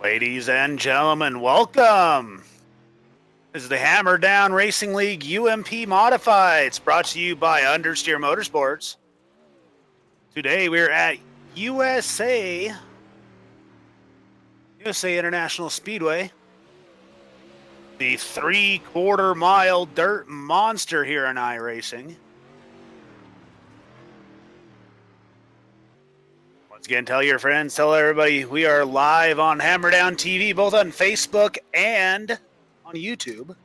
Ladies and gentlemen, welcome. This is the Hammer Down Racing League UMP Modified. It's brought to you by Understeer Motorsports. Today we're at USA International Speedway. The 3/4 mile dirt monster here in Iracing. Once again, tell your friends, tell everybody we are live on Hammer Down TV, both on Facebook and on YouTube.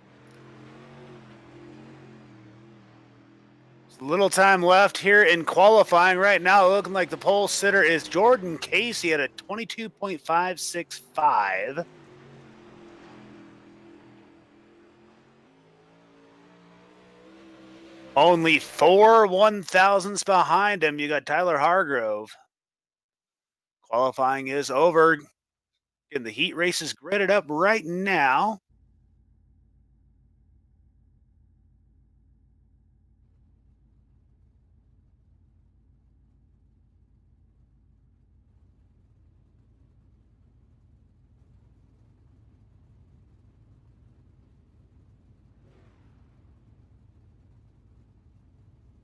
There's a little time left here in qualifying right now. Looking like the pole sitter is Jordan Casey at a 22.565. Only 4 1,000ths behind him. You got Tyler Hargrove. Qualifying is over. And the heat race is gridded up right now.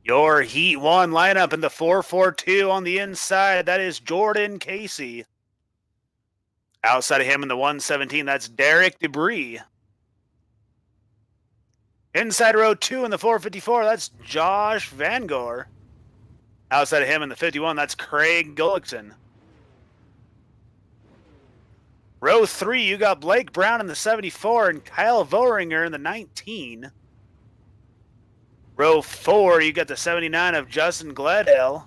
Your Heat 1 lineup in the 442 on the inside. That is Jordan Casey. Outside of him in the 117, that's Derek Debris. Inside row 2 in the 454, that's Josh Van Gore. Outside of him in the 51, that's Craig Gullickson. Row 3, you got Blake Brown in the 74 and Kyle Voringer in the 19. Row 4, you got the 79 of Justin Gledhill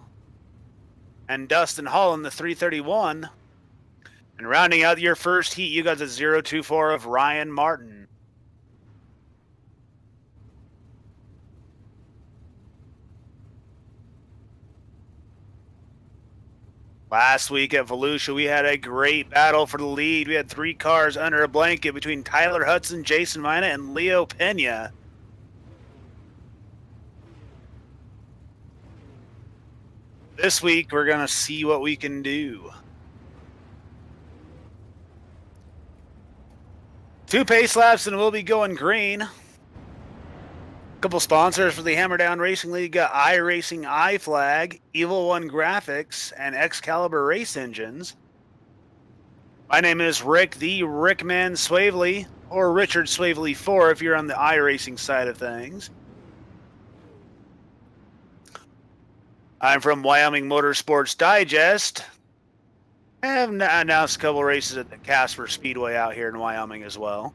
and Dustin Hall in the 331. And rounding out your first heat, you got the 024 of Ryan Martin. Last week at Volusia, we had a great battle for the lead. We had 3 cars under a blanket between Tyler Hudson, Jason Mina, and Leo Pena. This week, we're going to see what we can do. 2 pace laps and we'll be going green. A couple sponsors for the Hammer Down Racing League got Iracing iFlag, Evil One Graphics, and Excalibur Race Engines. My name is Rick, the Rickman Swavely, or Richard Swavely 4 if you're on the iRacing side of things. I'm from Wyoming Motorsports Digest. I have announced a couple races at the Casper Speedway out here in Wyoming as well.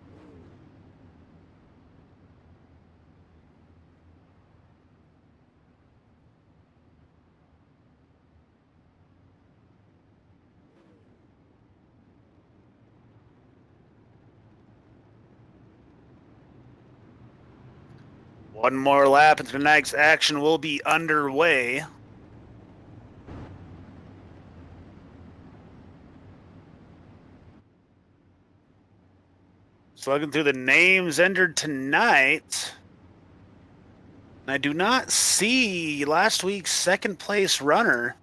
One more lap and tonight's action will be underway. So looking through the names entered tonight, I do not see last week's second place runner.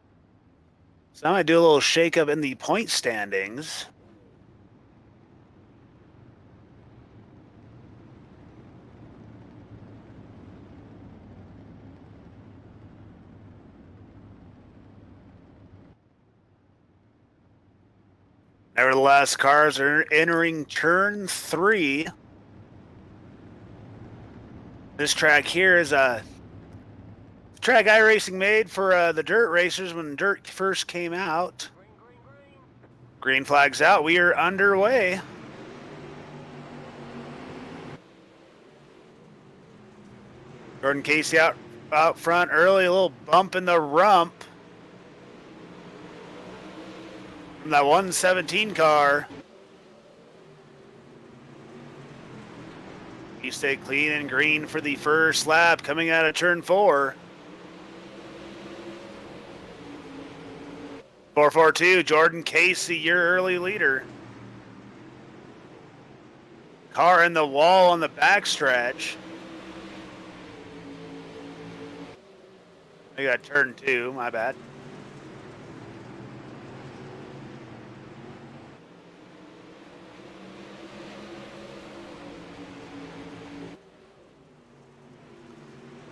So I might do a little shakeup in the point standings. Nevertheless, cars are entering turn 3. This track here is a track iRacing made for the dirt racers when dirt first came out. Green flag's out. We are underway. Jordan Casey out front early, a little bump in the rump from that 117 car. You stay clean and green for the first lap coming out of turn 4. 442, Jordan Casey, your early leader. Car in the wall on the backstretch. I got turn 2, my bad.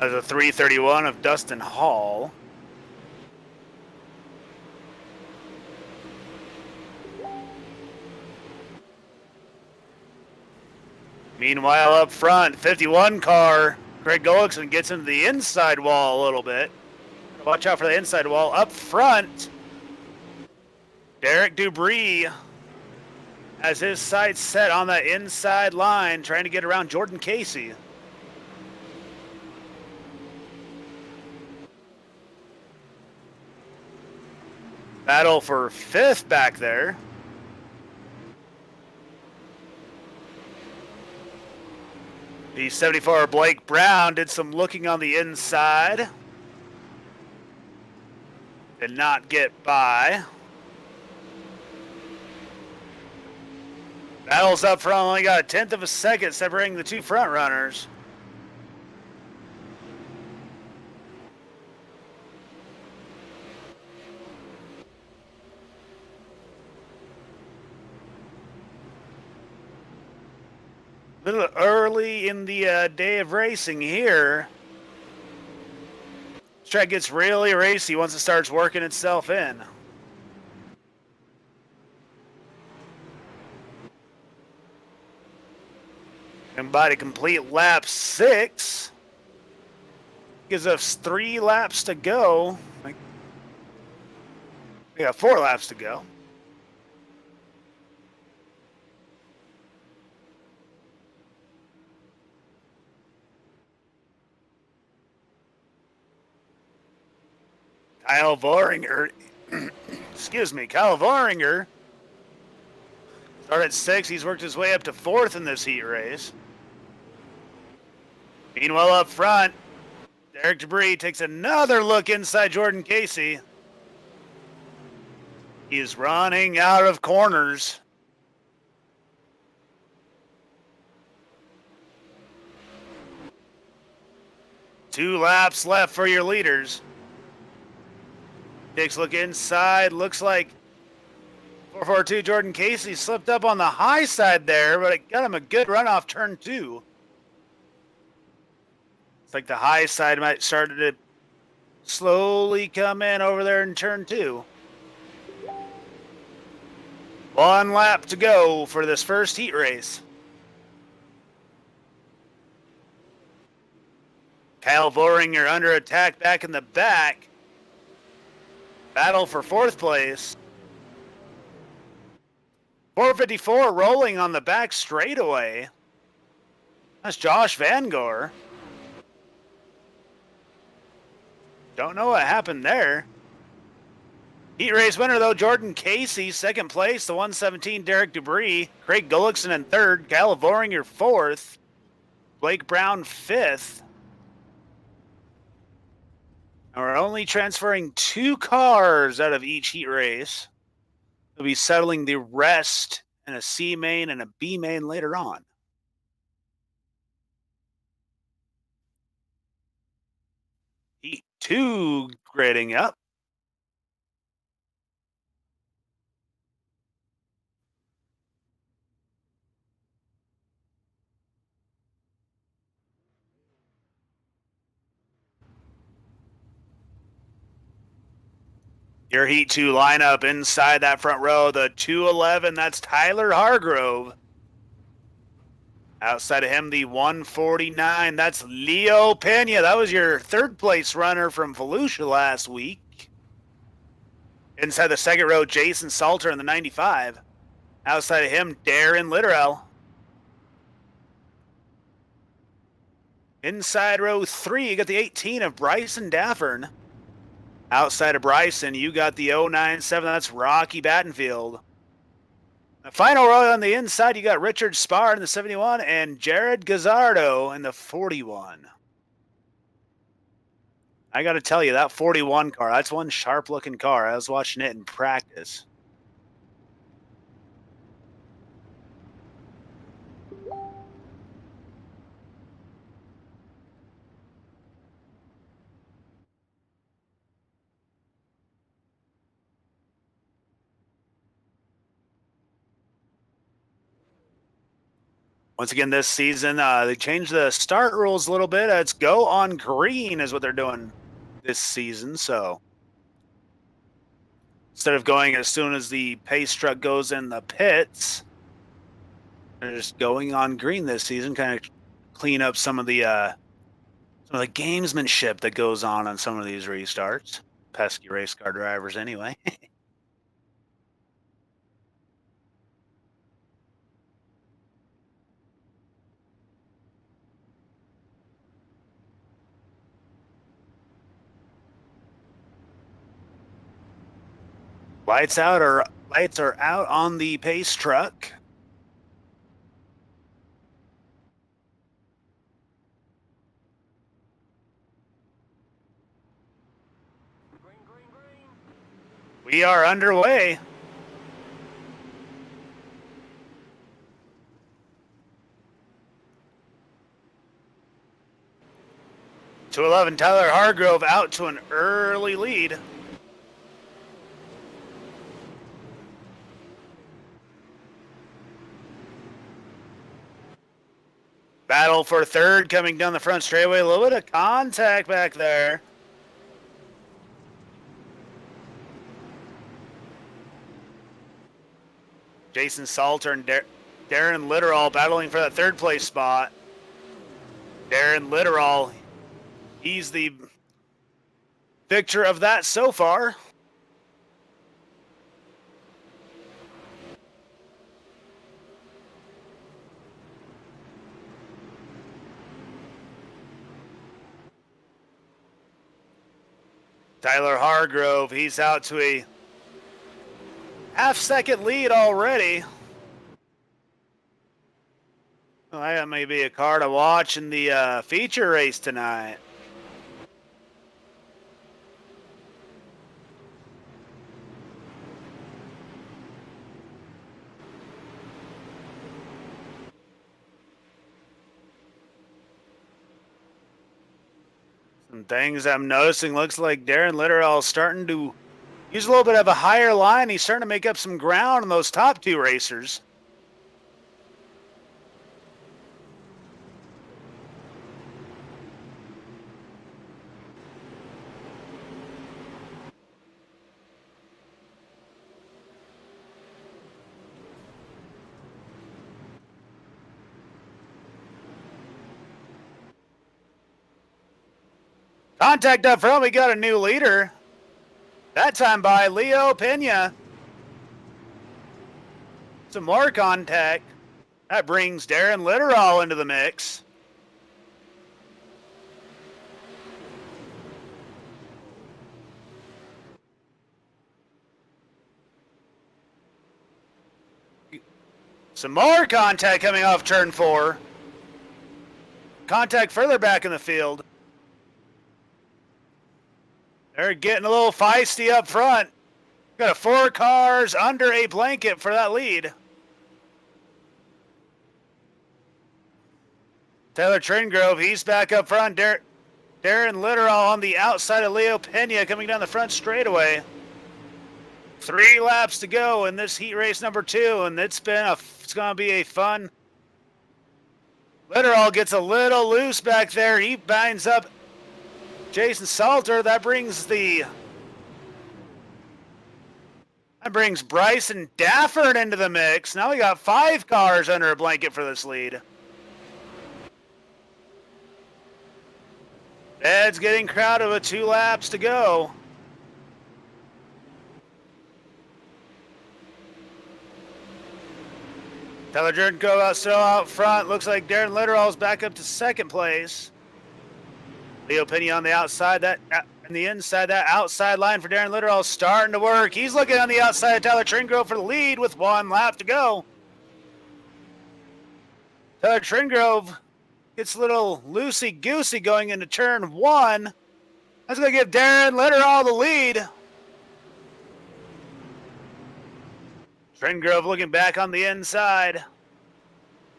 As a 331 of Dustin Hall. Meanwhile, up front, 51 car, Craig Gullickson gets into the inside wall a little bit. Watch out for the inside wall. Up front, Derek Dubree has his sights set on that inside line, trying to get around Jordan Casey. Battle for fifth back there. The 74 Blake Brown did some looking on the inside. Did not get by. Battles up front, only got a 1/10 of a second separating the two front runners. A little early in the day of racing here. This track gets really racy once it starts working itself in. And by the complete lap 6, gives us 3 laps to go. We got 4 laps to go. Kyle Voringer, Kyle Voringer started at 6. He's worked his way up to 4th in this heat race. Meanwhile, up front, Derek Dubree takes another look inside Jordan Casey. He's running out of corners. Two laps left for your leaders. Takes a look inside. Looks like 442 Jordan Casey slipped up on the high side there, but it got him a good run off turn 2. It's like the high side might start to slowly come in over there in turn 2. 1 lap to go for this first heat race. Kyle Voringer under attack back in the back. Battle for 4th place. 454 rolling on the back straightaway. That's Josh Van Gore. Don't know what happened there. Heat race winner, though, Jordan Casey, 2nd place. The 117, Derek Dubree. Craig Gullickson in 3rd. Kyle Voringer 4th. Blake Brown 5th. And we're only transferring 2 cars out of each heat race. We'll be settling the rest in a C main and a B main later on. Heat 2 grading up. Your Heat 2 lineup inside that front row, the 211, that's Tyler Hargrove. Outside of him, the 149, that's Leo Pena. That was your 3rd place runner from Volusia last week. Inside the 2nd row, Jason Salter in the 95. Outside of him, Darren Litterell. Inside row 3, you got the 18 of Bryson Daffern. Outside of Bryson, you got the 097. That's Rocky Battenfield. The final row on the inside, you got Richard Spar in the 71 and Jared Gazzardo in the 41. I got to tell you, that 41 car, that's one sharp-looking car. I was watching it in practice. Once again, this season, they changed the start rules a little bit. It's go on green is what they're doing this season. So instead of going as soon as the pace truck goes in the pits, they're just going on green this season, kind of clean up some of the gamesmanship that goes on some of these restarts. Pesky race car drivers, anyway. Lights are out on the pace truck. We are underway. To 11, Tyler Hargrove out to an early lead. Battle for third coming down the front straightaway. A little bit of contact back there. Jason Salter and Darren Litterall battling for that third place spot. Darren Litterall, he's the victor of that so far. Tyler Hargrove, he's out to a half-second lead already. Well, that may be a car to watch in the feature race tonight. Some things I'm noticing, looks like Darren Litterall starting to use a little bit of a higher line. He's starting to make up some ground on those top two racers. Contact up front, we got a new leader. That time by Leo Pena. Some more contact. That brings Darren Litterall into the mix. Some more contact coming off turn 4. Contact further back in the field. They're getting a little feisty up front. Got 4 cars under a blanket for that lead. Taylor Tringrove, he's back up front. Darren Litterall on the outside of Leo Pena coming down the front straightaway. 3 laps to go in this heat race number 2, and it's going to be a fun. Litterall gets a little loose back there. He binds up Jason Salter. That brings Bryson Dafford into the mix. Now we got 5 cars under a blanket for this lead. Ed's getting crowded with 2 laps to go. Tyler Tringrove still out front. Looks like Darren Litterall's back up to second place. Leo Pena on the outside, on the inside, that outside line for Darren Litterall starting to work. He's looking on the outside of Tyler Tringrove for the lead with 1 lap to go. Tyler Tringrove gets a little loosey-goosey going into turn 1. That's going to give Darren Litterall the lead. Tringrove looking back on the inside.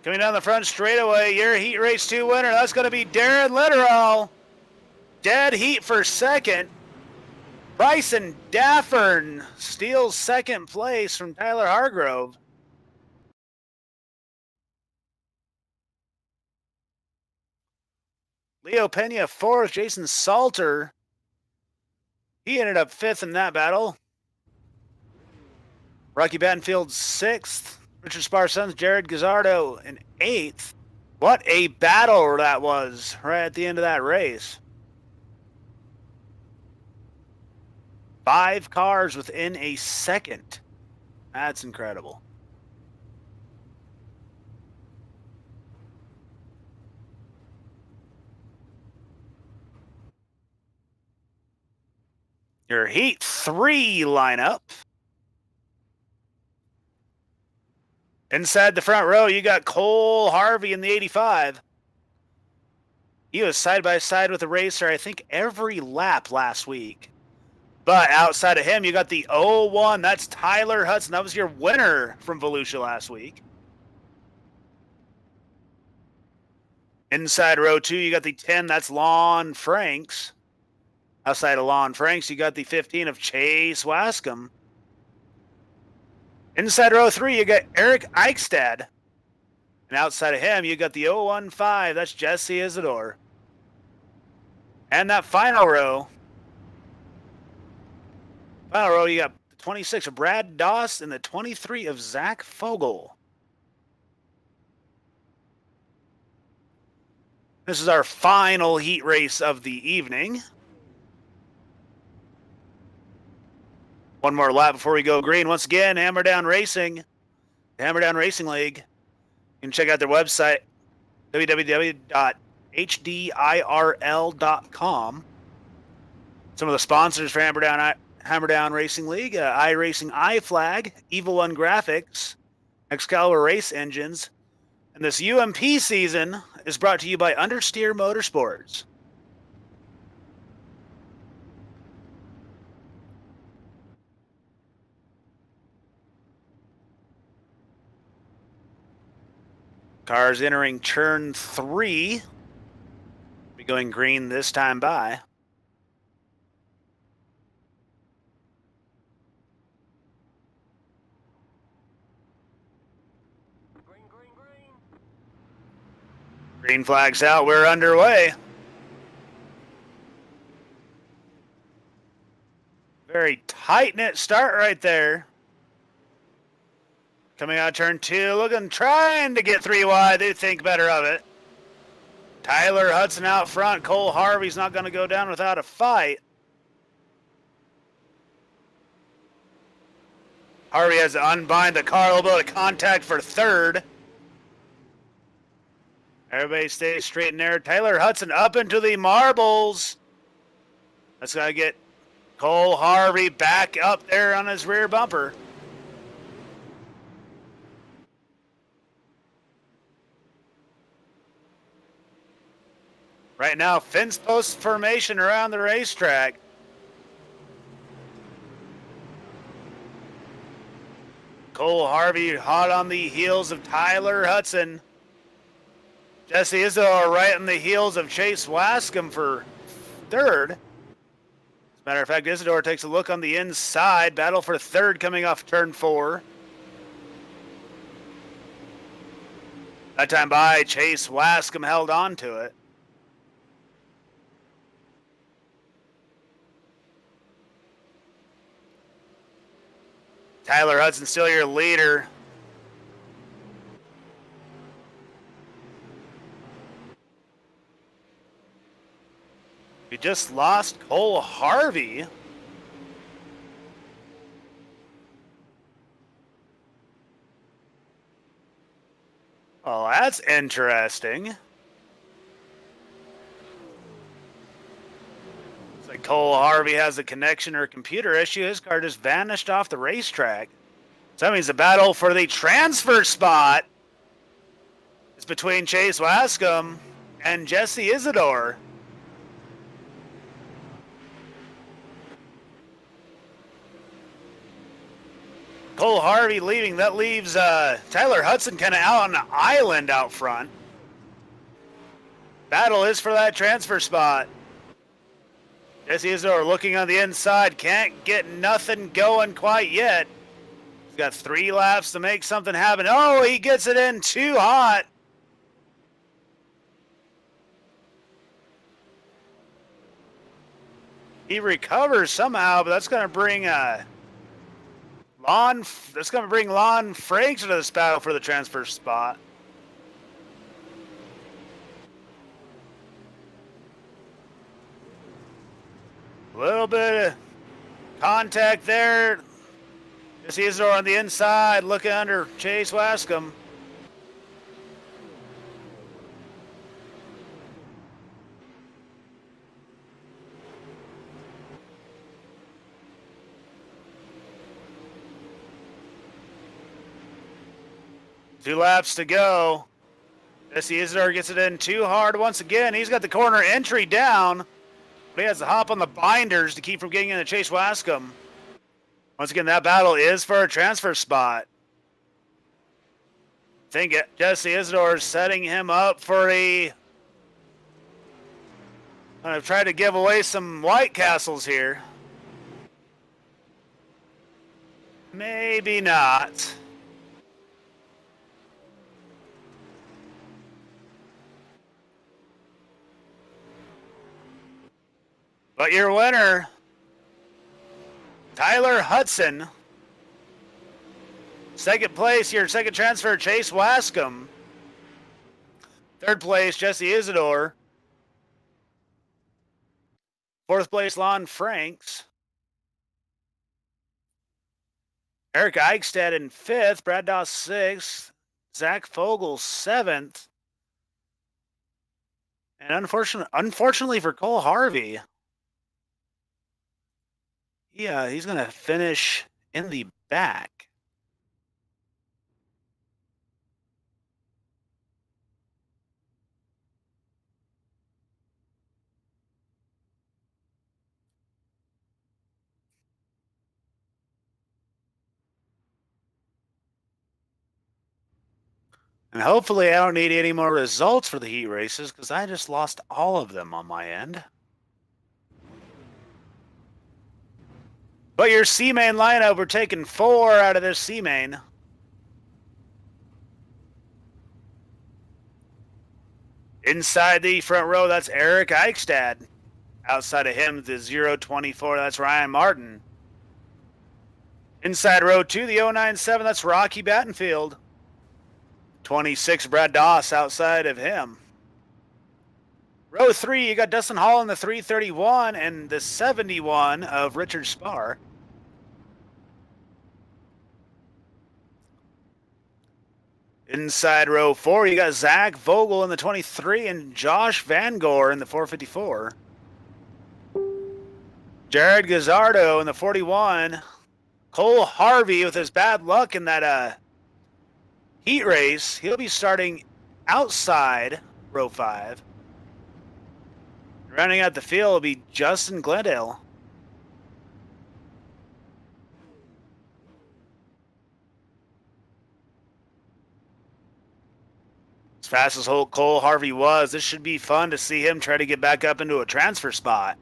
Coming down the front straightaway, your Heat Race 2 winner. That's going to be Darren Litterall. Dead heat for second. Bryson Daffern steals second place from Tyler Hargrove. Leo Pena 4th. Jason Salter, he ended up 5th in that battle. Rocky Battenfield 6th. Richard Sparsons, Jared Gazzardo in 8th. What a battle that was right at the end of that race. 5 cars within a second. That's incredible. Your Heat 3 lineup. Inside the front row, you got Cole Harvey in the 85. He was side by side with the racer, I think, every lap last week. But outside of him, you got the 01. That's Tyler Hudson. That was your winner from Volusia last week. Inside row 2, you got the 10. That's Lon Franks. Outside of Lon Franks, you got the 15 of Chase Wascom. Inside row 3, you got Eric Eichstad. And outside of him, you got the 015. That's Jesse Isidore. And that final row, you got the 26 of Brad Doss and the 23 of Zach Fogel. This is our final heat race of the evening. One more lap before we go green. Once again, Hammer Down Racing, the Hammer Down Racing League. You can check out their website, www.hdirl.com. Some of the sponsors for Hammer Down Racing League, iRacing iFlag, Evil One Graphics, Excalibur Race Engines, and this UMP season is brought to you by Understeer Motorsports. Cars entering turn 3. Be going green this time by. Green flag's out. We're underway. Very tight-knit start right there. Coming out turn 2, trying to get 3 wide. They think better of it. Tyler Hudson out front. Cole Harvey's not going to go down without a fight. Harvey has to unbind the car. A little bit of contact for 3rd. Everybody stays straight and narrow. Tyler Hudson up into the marbles. That's going to get Cole Harvey back up there on his rear bumper. Right now, fence post formation around the racetrack. Cole Harvey hot on the heels of Tyler Hudson. Jesse Isidore right on the heels of Chase Wascom for 3rd. As a matter of fact, Isidore takes a look on the inside. Battle for 3rd coming off turn 4. That time by, Chase Wascom held on to it. Tyler Hudson still your leader. We just lost Cole Harvey. Oh, that's interesting. It's like Cole Harvey has a connection or a computer issue. His car just vanished off the racetrack. So that means the battle for the transfer spot is between Chase Wascom and Jesse Isidore. Cole Harvey leaving. That leaves Tyler Hudson kind of out on the island out front. Battle is for that transfer spot. Jesse Isidore looking on the inside. Can't get nothing going quite yet. He's got 3 laps to make something happen. Oh, he gets it in too hot. He recovers somehow, but that's going to bring Lon Franks into this battle for the transfer spot. A little bit of contact there. Just Isidore on the inside, looking under Chase Wascom. Two laps to go. Jesse Isidore gets it in too hard once again. He's got the corner entry down, but he has to hop on the binders to keep from getting into Chase Wascom. Once again, that battle is for a transfer spot. I think Jesse Isidore is setting him up for a... I've tried to give away some White Castles here. Maybe not. But your winner, Tyler Hudson. Second place, your second transfer, Chase Wascom. Third place, Jesse Isidore. Fourth place, Lon Franks. Eric Eichstadt in fifth, Brad Doss sixth, Zach Fogel seventh. And unfortunately for Cole Harvey, yeah, he's going to finish in the back. And hopefully I don't need any more results for the heat races because I just lost all of them on my end. But your C-main lineup, we're taking 4 out of this C-main. Inside the front row, that's Eric Eichstadt. Outside of him, the 024, that's Ryan Martin. Inside row 2, the 097, that's Rocky Battenfield. 26, Brad Doss outside of him. Row 3, you got Dustin Hall in the 331 and the 71 of Richard Spar. Inside row 4, you got Zach Vogel in the 23 and Josh Van Gore in the 454. Jared Gazzardo in the 41. Cole Harvey with his bad luck in that heat race. He'll be starting outside row 5. Rounding out the field will be Justin Glendale. As fast as Cole Harvey was, this should be fun to see him try to get back up into a transfer spot.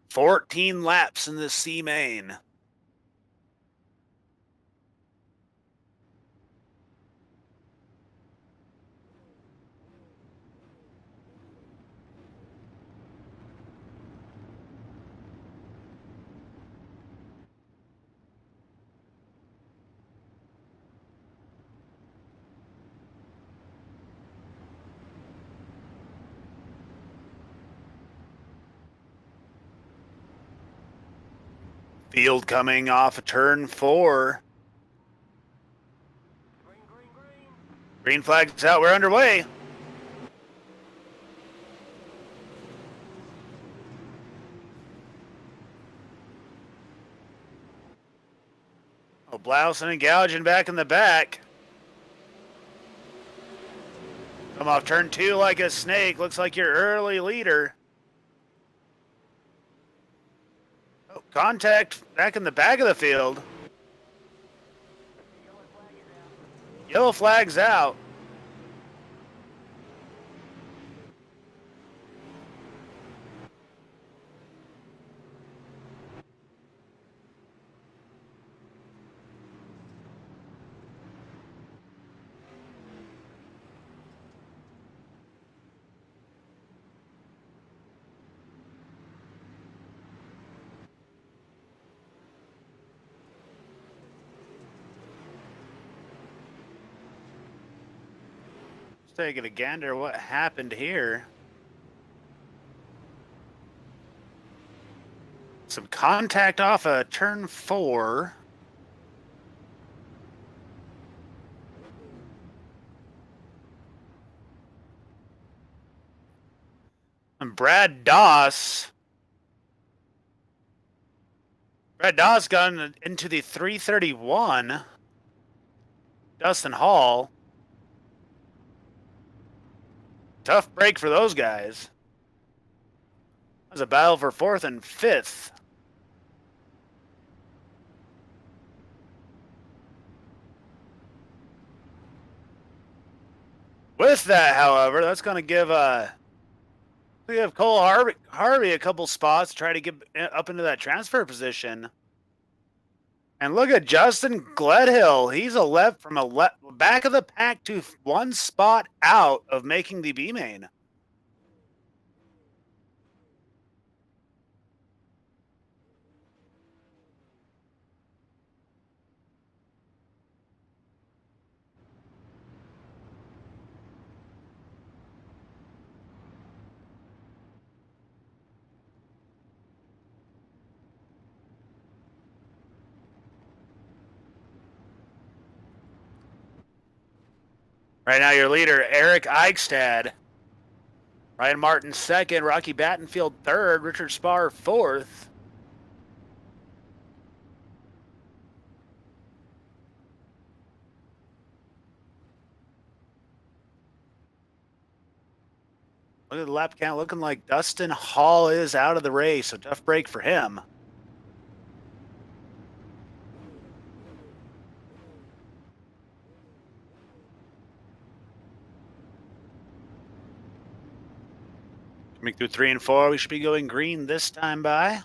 $14 laps in the C main. Field coming off of turn 4. Green flag's out. We're underway. Oh, Blausen and Gouging back in the back. Come off turn 2 like a snake. Looks like your early leader. Oh, contact back in the back of the field. Yellow flag's out. Taking a gander what happened here. Some contact off a turn 4. And Brad Doss got into the 331. Dustin Hall. Tough break for those guys. That was a battle for 4th and 5th. With that, however, that's going to give Cole Harvey a couple spots to try to get up into that transfer position. And look at Justin Gledhill. He's from back of the pack to one spot out of making the B main. Right now, your leader, Eric Eichstad. Ryan Martin second, Rocky Battenfield third, Richard Spar fourth. Look at the lap count looking like Dustin Hall is out of the race, so tough break for him. Coming through 3 and 4, we should be going green this time by.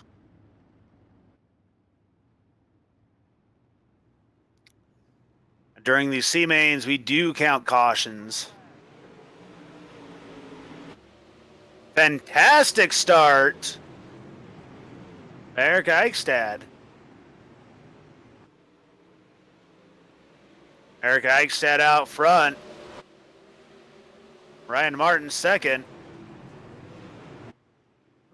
During these C mains, we do count cautions. Fantastic start. Eric Eichstad. Eric Eichstad out front. Ryan Martin second.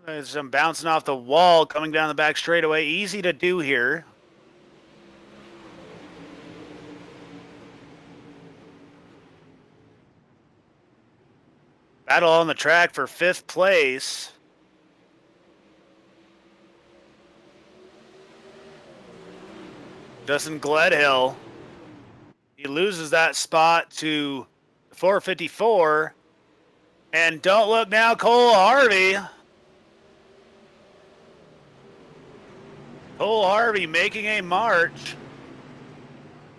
There's some bouncing off the wall coming down the back straightaway. Easy to do here. Battle on the track for 5th place. Justin Gledhill. He loses that spot to 454. And don't look now, Cole Harvey. Cole Harvey making a march.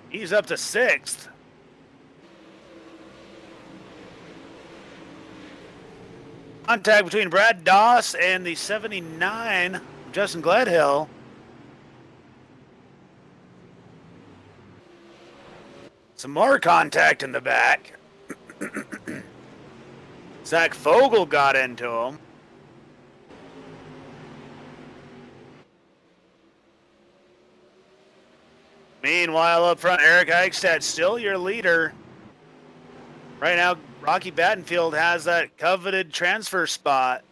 He's up to 6th. Contact between Brad Doss and the 79, Justin Gledhill. Some more contact in the back. Zach Fogel got into him. Meanwhile, up front, Eric Eichstad still your leader. Right now, Rocky Battenfield has that coveted transfer spot.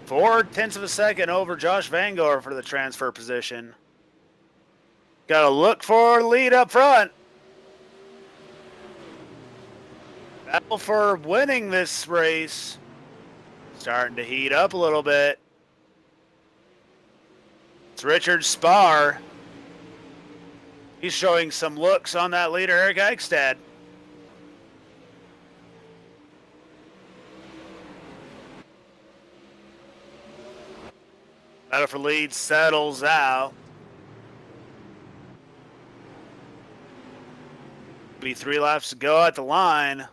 Four-tenths of a second over Josh Vangor for the transfer position. Got to look for a lead up front. Battle for winning this race. Starting to heat up a little bit. It's Richard Spar. He's showing some looks on that leader, Eric Eichstad. Battle for lead settles out. Be 3 laps to go at the line.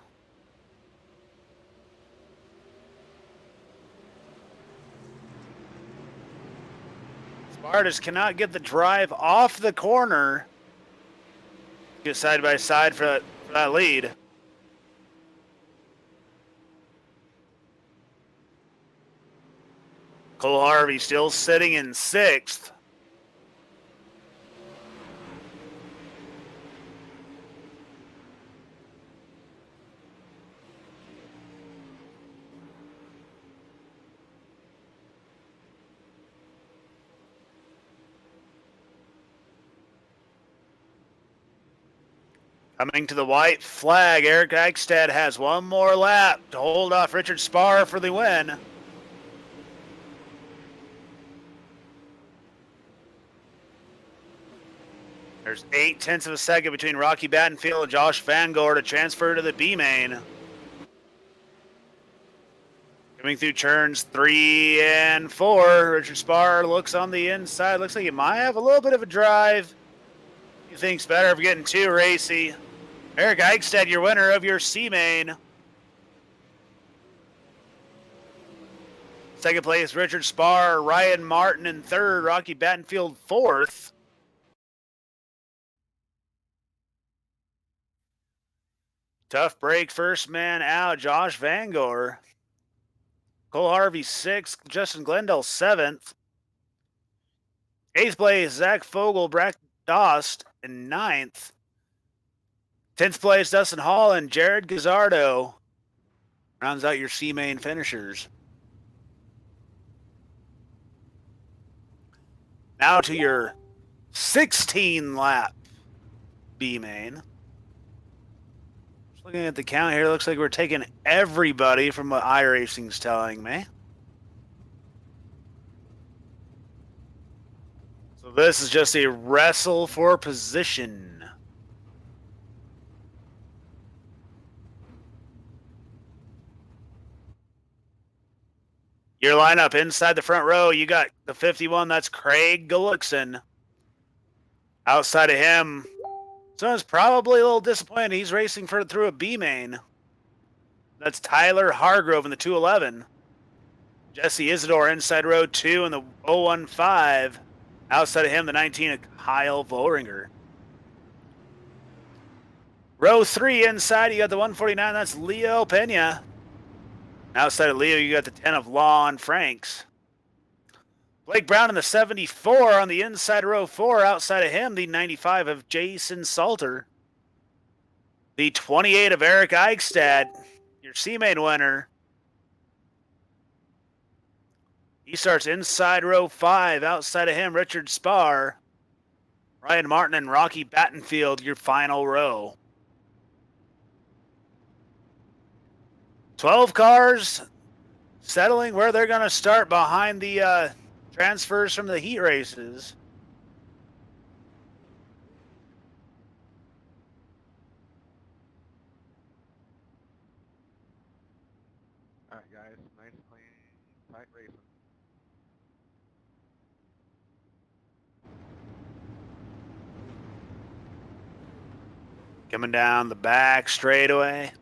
Spartus cannot get the drive off the corner. Get side by side for that lead. Cole Harvey still sitting in 6th. Coming to the white flag, Eric Eichstad has one more lap to hold off Richard Sparr for the win. There's 0.8 of a second between Rocky Battenfield and Josh Van Gore to transfer to the B main. Coming through turns 3 and 4, Richard Sparr looks on the inside. Looks like he might have a little bit of a drive. He thinks better of getting too racy. Eric Eichstad, your winner of your C main. Second place, Richard Sparr, Ryan Martin in third, Rocky Battenfield fourth. Tough break, first man out, Josh Van Gore. Cole Harvey sixth, Justin Glendale seventh. Eighth place, Zach Fogel, Brack Dost in ninth. 10th place, Dustin Hall and Jared Gazzardo rounds out your C main finishers. Now to your 16 lap B main. Just looking at the count here, looks like we're taking everybody from what iRacing's telling me. So this is just a wrestle for position. Your lineup inside the front row, you got the 51, that's Craig Gullickson. Outside of him, someone's probably a little disappointed. He's racing through a B main. That's Tyler Hargrove in the 211. Jesse Isidore inside row 2 in the 015. Outside of him, the 19, Kyle Vohringer. Row 3 inside, you got the 149, that's Leo Pena. Outside of Leo, you got the 10 of Lon Franks. Blake Brown in the 74 on the inside row 4. Outside of him, the 95 of Jason Salter. The 28 of Eric Eichstad, your C-Main winner. He starts inside row 5. Outside of him, Richard Sparr. Ryan Martin and Rocky Battenfield, your final row. 12 cars settling where they're going to start behind the transfers from the heat races. All right, guys, nice, clean, tight racing. Coming down the back straightaway.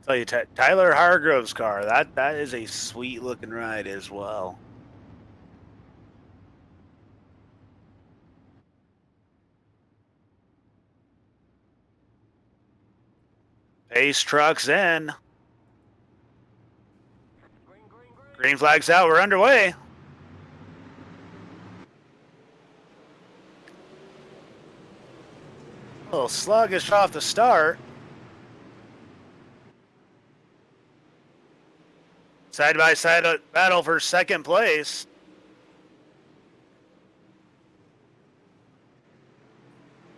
Tell you, Tyler Hargrove's car, that is a sweet looking ride as well. Pace trucks in. Green flag's out, we're underway. A little sluggish off the start. Side-by-side battle for second place.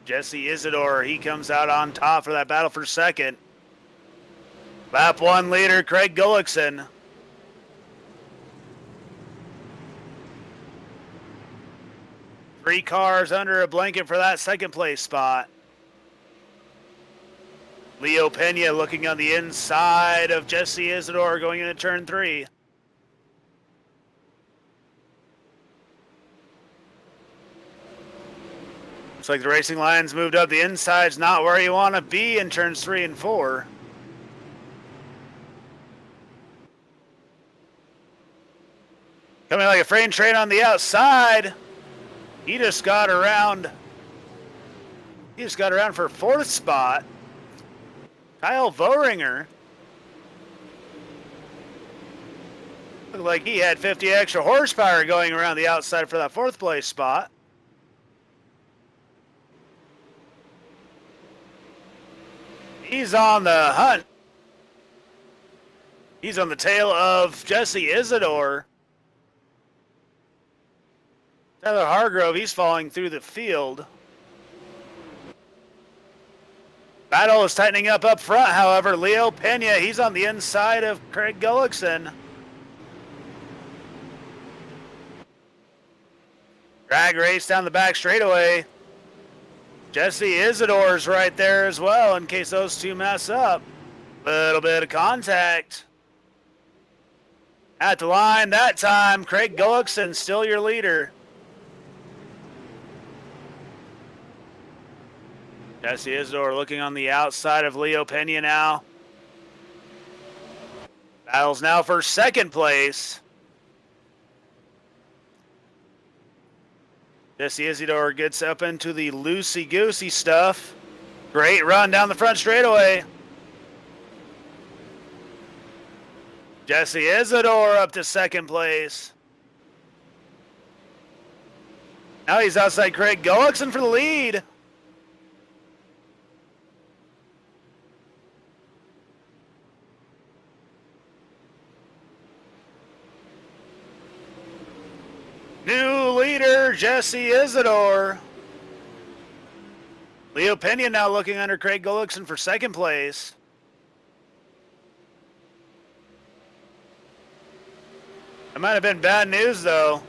Jesse Isidore, he comes out on top for that battle for second. Lap 1 leader, Craig Gullickson. Three cars under a blanket for that second place spot. Leo Pena looking on the inside of Jesse Isidore going into turn 3. Looks like the racing line's moved up. The inside's not where you want to be in turns 3 and 4. Coming like a freight train on the outside. He just got around. He just got around for 4th spot. Kyle Vohringer. Looked like he had 50 extra horsepower going around the outside for that 4th place spot. He's on the hunt. He's on the tail of Jesse Isidore. Tyler Hargrove, he's falling through the field. Battle is tightening up front, however. Leo Pena, he's on the inside of Craig Gullickson. Drag race down the back straightaway. Jesse Isidore's right there as well in case those two mess up. Little bit of contact. At the line that time, Craig Gullickson still your leader. Jesse Isidore looking on the outside of Leo Pena now. Battles now for second place. Jesse Isidore gets up into the loosey-goosey stuff. Great run down the front straightaway. Jesse Isidore up to second place. Now he's outside Craig Gullickson for the lead. New leader, Jesse Isidore. Leo Pena now looking under Craig Gullickson for second place. That might have been bad news, though.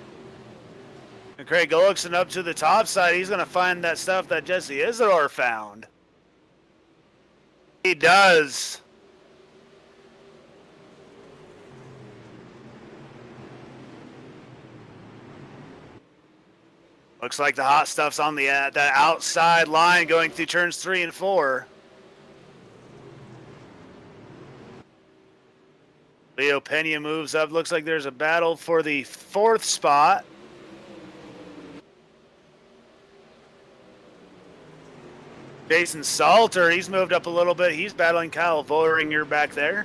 And Craig Gullickson up to the top side. He's going to find that stuff that Jesse Isidore found. He does. Looks like the hot stuff's on the outside line going through turns 3 and 4. Leo Pena moves up. Looks like there's a battle for the 4th spot. Jason Salter, he's moved up a little bit. He's battling Kyle Volleringer back there.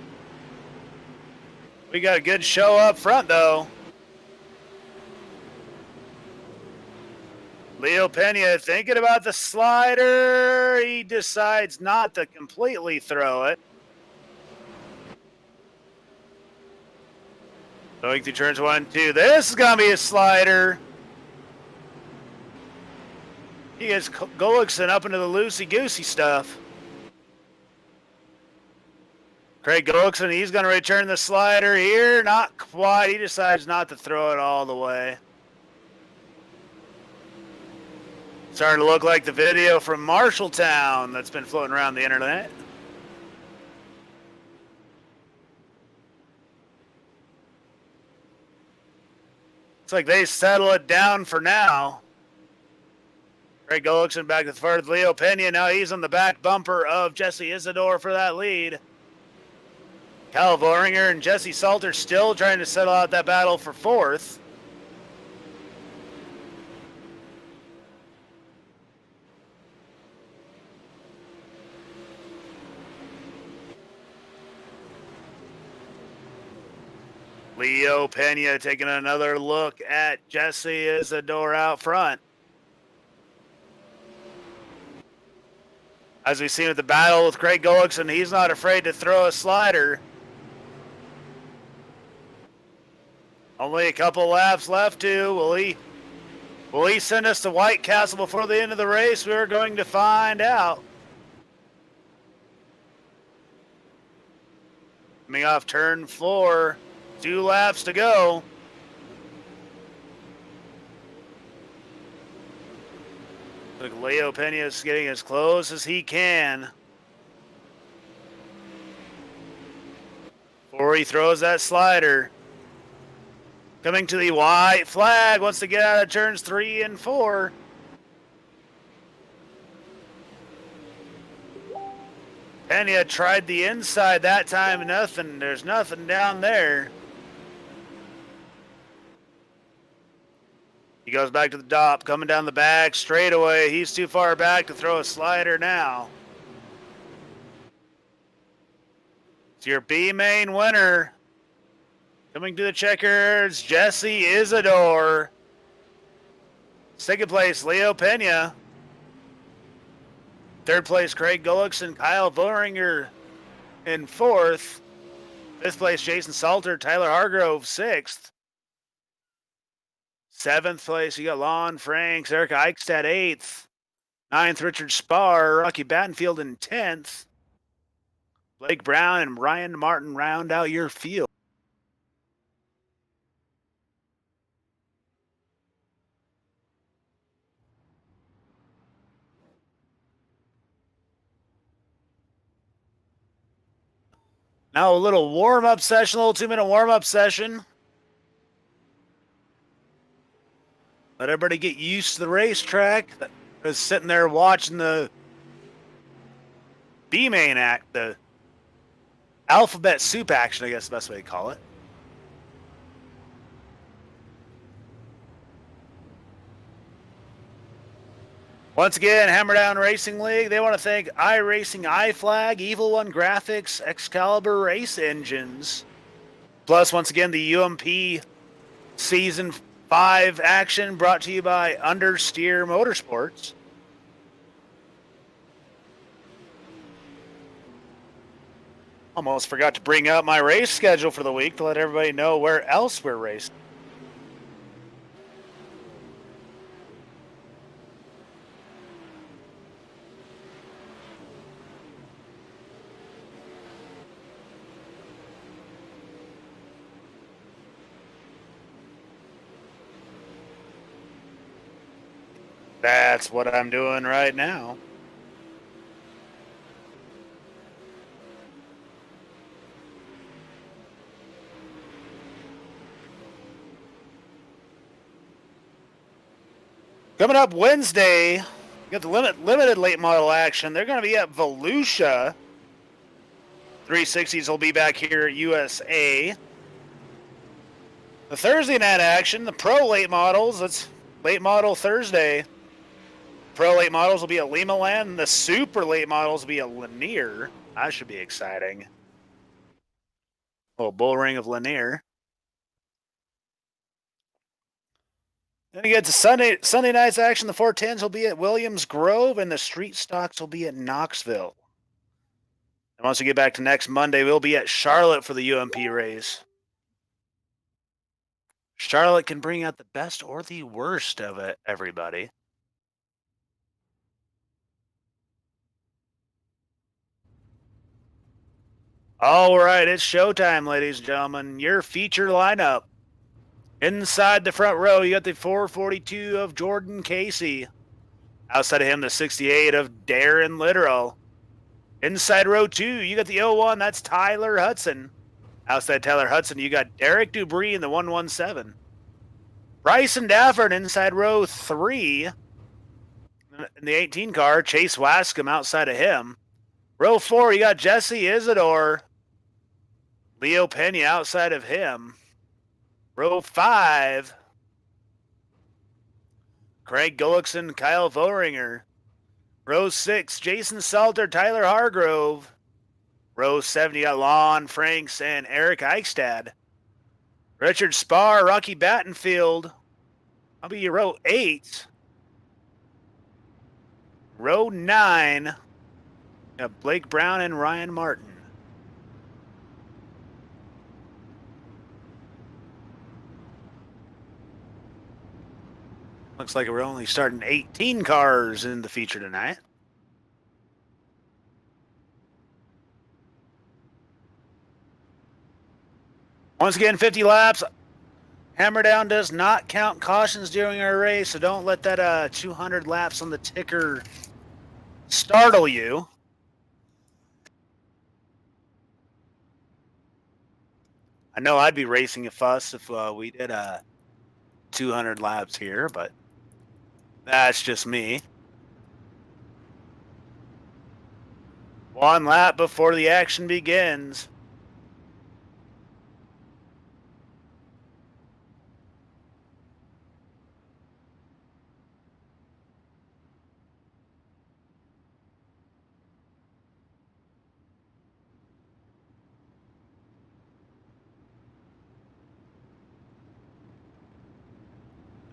We got a good show up front, though. Leo Pena thinking about the slider. He decides not to completely throw it. Going through turns 1 and 2. This is going to be a slider. He gets Gullickson up into the loosey-goosey stuff. Craig Gullickson, he's going to return the slider here. Not quite. He decides not to throw it all the way. Starting to look like the video from Marshalltown that's been floating around the internet. Looks like they settle it down for now. Craig Gullickson back to the front of Leo Pena. Now he's on the back bumper of Jesse Isidore for that lead. Kyle Volleringer and Jesse Salter still trying to settle out that battle for 4th. Leo Pena taking another look at Jesse Isidore out front. As we've seen with the battle with Craig Gullickson, he's not afraid to throw a slider. Only a couple laps left to. Will he send us to White Castle before the end of the race? We're going to find out. Coming off turn 4. 2 laps to go. Look, Leo Pena is getting as close as he can. Before he throws that slider. Coming to the white flag. Wants to get out of turns 3 and 4. Pena tried the inside that time. Nothing. There's nothing down there. He goes back to the top, coming down the back straightaway. He's too far back to throw a slider now. It's your B main winner. Coming to the checkers, Jesse Isidore. Second place, Leo Pena. Third place, Craig Gullickson, Kyle Volleringer in 4th. 5th place, Jason Salter, Tyler Hargrove, 6th. 7th place, you got Lon Franks, Eric Eichstadt 8th. 9th, Richard Spar, Rocky Battenfield in 10th. Blake Brown and Ryan Martin round out your field. Now a little warm-up session, a little 2-minute warm-up session. Let everybody get used to the racetrack. I was sitting there watching the B-main act, the alphabet soup action, I guess the best way to call it. Once again, Hammerdown Racing League, they want to thank iRacing, iFlag, Evil One Graphics, Excalibur Race Engines. Plus, once again, the UMP Season 5 action brought to you by Understeer Motorsports. Almost forgot to bring up my race schedule for the week to let everybody know where else we're racing. That's what I'm doing right now. Coming up Wednesday, you got the limited late model action. They're going to be at Volusia. 360s will be back here at USA. The Thursday night action, the pro late models, it's late model Thursday. Pro late models will be at Lima Land, and the super late models will be at Lanier. That should be exciting. Oh, bull ring of Lanier. Then you get to Sunday night's action. The 410s will be at Williams Grove, and the street stocks will be at Knoxville. And once we get back to next Monday, we'll be at Charlotte for the UMP race. Charlotte can bring out the best or the worst of it, everybody. All right, it's showtime, ladies and gentlemen. Your feature lineup. Inside the front row, you got the 442 of Jordan Casey. Outside of him, the 68 of Darren Littoral. Inside row 2, you got the 01, that's Tyler Hudson. Outside Tyler Hudson, you got Derek Dubree in the 117. Bryson Dafford inside row 3. In the 18 car, Chase Wascom outside of him. Row 4, you got Jesse Isidore. Leo Pena outside of him. Row 5, Craig Gullickson, Kyle Vohringer. Row 6, Jason Salter, Tyler Hargrove. Row 7, you got Lon Franks and Eric Eichstad. Richard Spar, Rocky Battenfield. I'll be your row 8. Row 9, you got Blake Brown and Ryan Martin. Looks like we're only starting 18 cars in the feature tonight. Once again, 50 laps. Hammerdown does not count cautions during our race, so don't let that 200 laps on the ticker startle you. I know I'd be racing a fuss if we did 200 laps here, but that's just me. 1 lap before the action begins.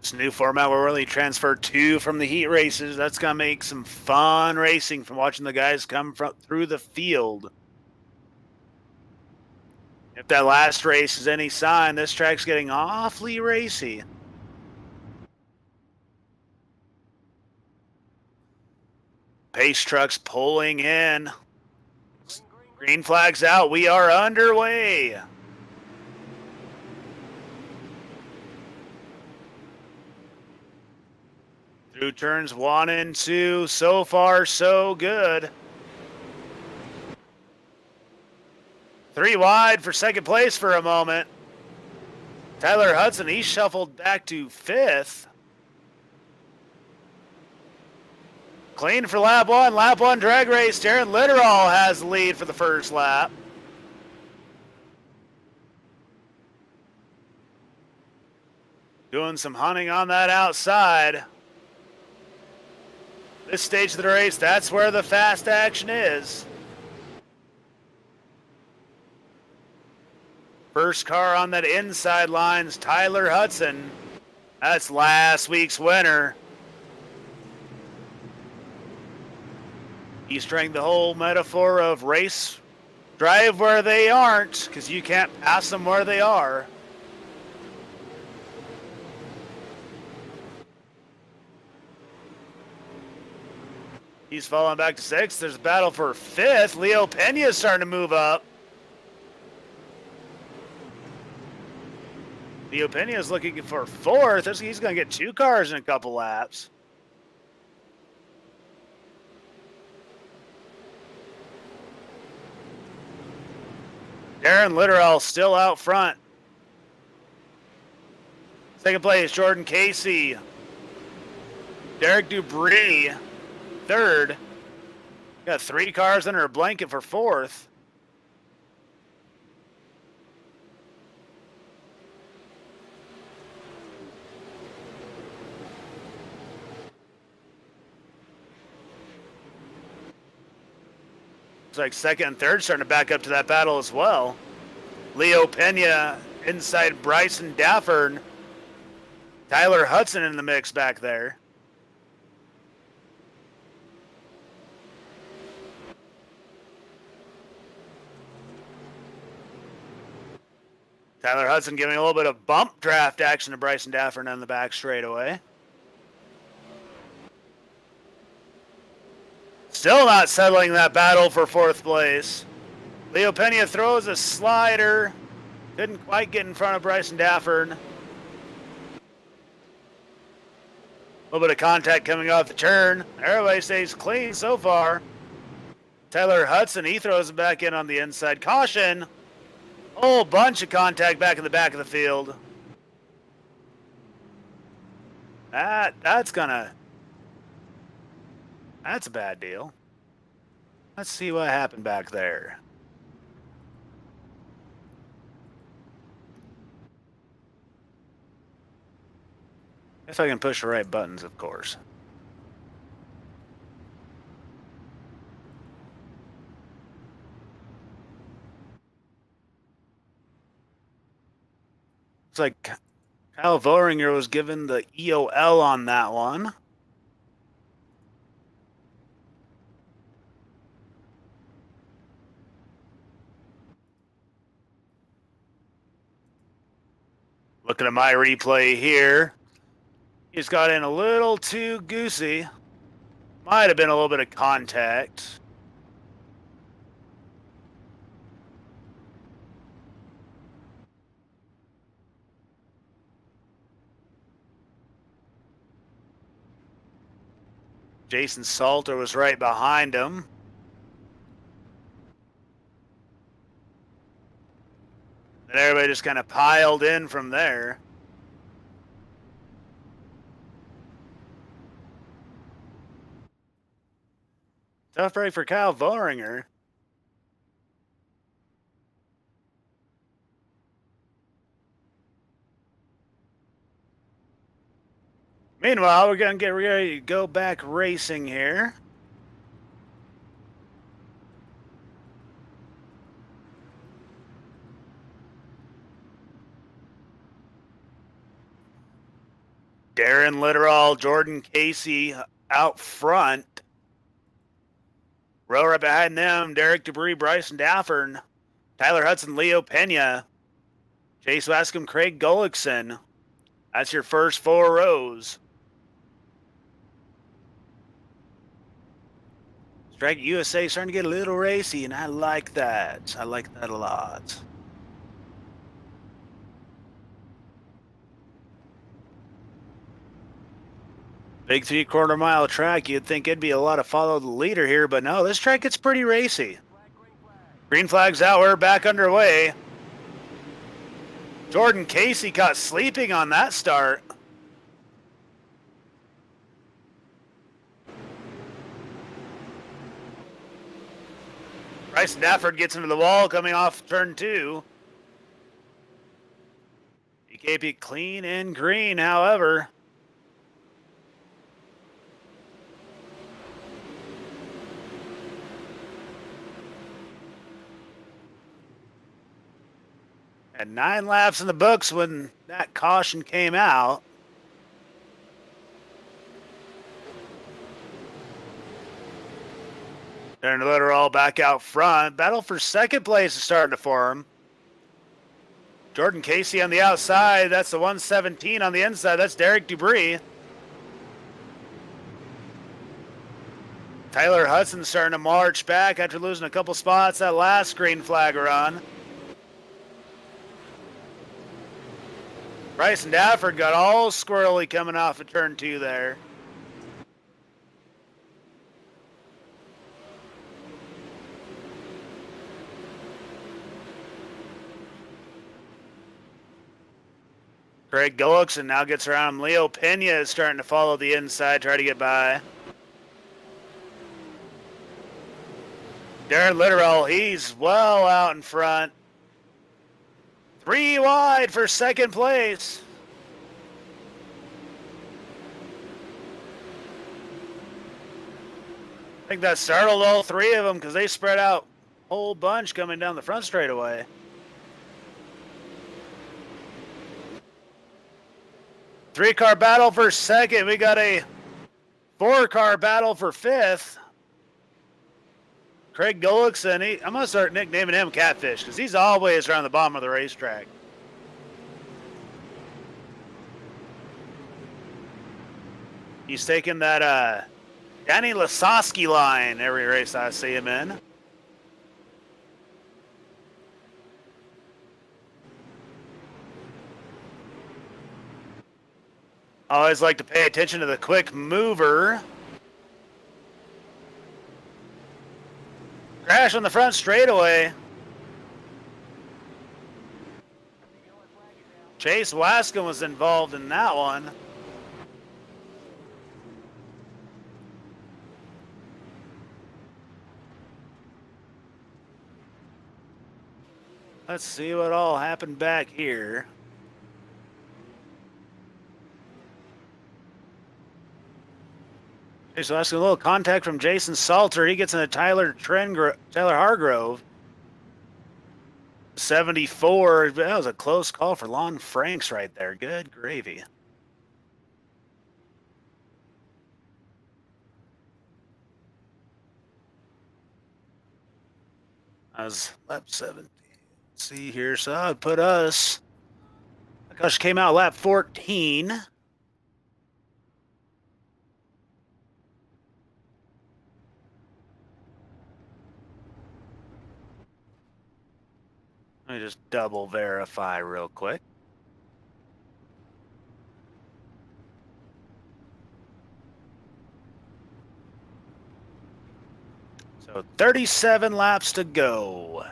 This new format will really transfer 2 from the heat races. That's going to make some fun racing from watching the guys come through the field. If that last race is any sign, this track's getting awfully racy. pace trucks pulling in. Green flags out. We are underway. Through turns 1 and 2. So far, so good. 3 wide for second place for a moment. Tyler Hudson, he shuffled back to 5th. Clean for lap 1. Lap 1 drag race. Darren Litterall has the lead for the first lap. Doing some hunting on that outside. This stage of the race, that's where the fast action is. First car on that inside line's Tyler Hudson. That's last week's winner. He's trying the whole metaphor of race, drive where they aren't, because you can't pass them where they are. He's falling back to 6th. There's a battle for 5th. Leo Pena is starting to move up. Leo Pena is looking for 4th. He's going to get 2 cars in a couple laps. Darren Litterall still out front. Second place, Jordan Casey. Derek Dubry, 3rd. Got 3 cars under a blanket for 4th. Looks like 2nd and 3rd starting to back up to that battle as well. Leo Pena inside Bryson Daffern. Tyler Hudson in the mix back there. Tyler Hudson giving a little bit of bump draft action to Bryson Daffern on the back straightaway. Still not settling that battle for 4th place. Leo Pena throws a slider. Couldn't quite get in front of Bryson Daffern. A little bit of contact coming off the turn. Everybody stays clean so far. Tyler Hudson, he throws it back in on the inside. Caution. Whole bunch of contact back in the back of the field. That's a bad deal. Let's see what happened back there. If I can push the right buttons, of course. Looks like Kyle Voringer was given the EOL on that one. Looking at my replay here. He's got in a little too goosey. Might have been a little bit of contact. Jason Salter was right behind him. And everybody just kind of piled in from there. Tough break for Kyle Voringer. Meanwhile, we're going to get ready to go back racing here. Darren Litterall, Jordan Casey out front. Row right behind them, Derek Dubry, Bryson Daffern, Tyler Hudson, Leo Pena, Chase Wascom, Craig Gullickson. That's your first 4 rows. Drag USA starting to get a little racy, and I like that. I like that a lot. Big 3/4 mile track. You'd think it'd be a lot of follow the leader here, but no, this track gets pretty racy. Green flag's out. We're back underway. Jordan Casey caught sleeping on that start. Bryce Stafford gets into the wall coming off turn 2. BKP clean and green, however. Had 9 laps in the books when that caution came out. Darren Litterall back out front. Battle for second place is starting to form. Jordan Casey on the outside. That's the 117 on the inside. That's Derek Dubry. Tyler Hudson starting to march back after losing a couple spots that last green flag run. Bryson Dafford got all squirrely coming off of turn 2 there. Craig Gullickson now gets around him. Leo Pena is starting to follow the inside, try to get by. Darren Litterall, he's well out in front. 3 wide for second place. I think that startled all 3 of them because they spread out a whole bunch coming down the front straightaway. Three-car battle for second. We got a 4-car battle for fifth. Craig Gullickson, I'm going to start nicknaming him Catfish because he's always around the bottom of the racetrack. He's taking that Danny Lasowski line every race I see him in. I always like to pay attention to the quick mover. Crash on the front straightaway. Chase Wascom was involved in that one. Let's see what all happened back here. So that's a little contact from Jason Salter. He gets into Tyler Hargrove. 74. That was a close call for Lon Franks right there. Good gravy. That was lap 17. Let's see here. So I'd put us. Gosh, came out lap 14. Let me just double verify real quick. So 37 laps to go.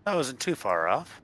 That wasn't too far off.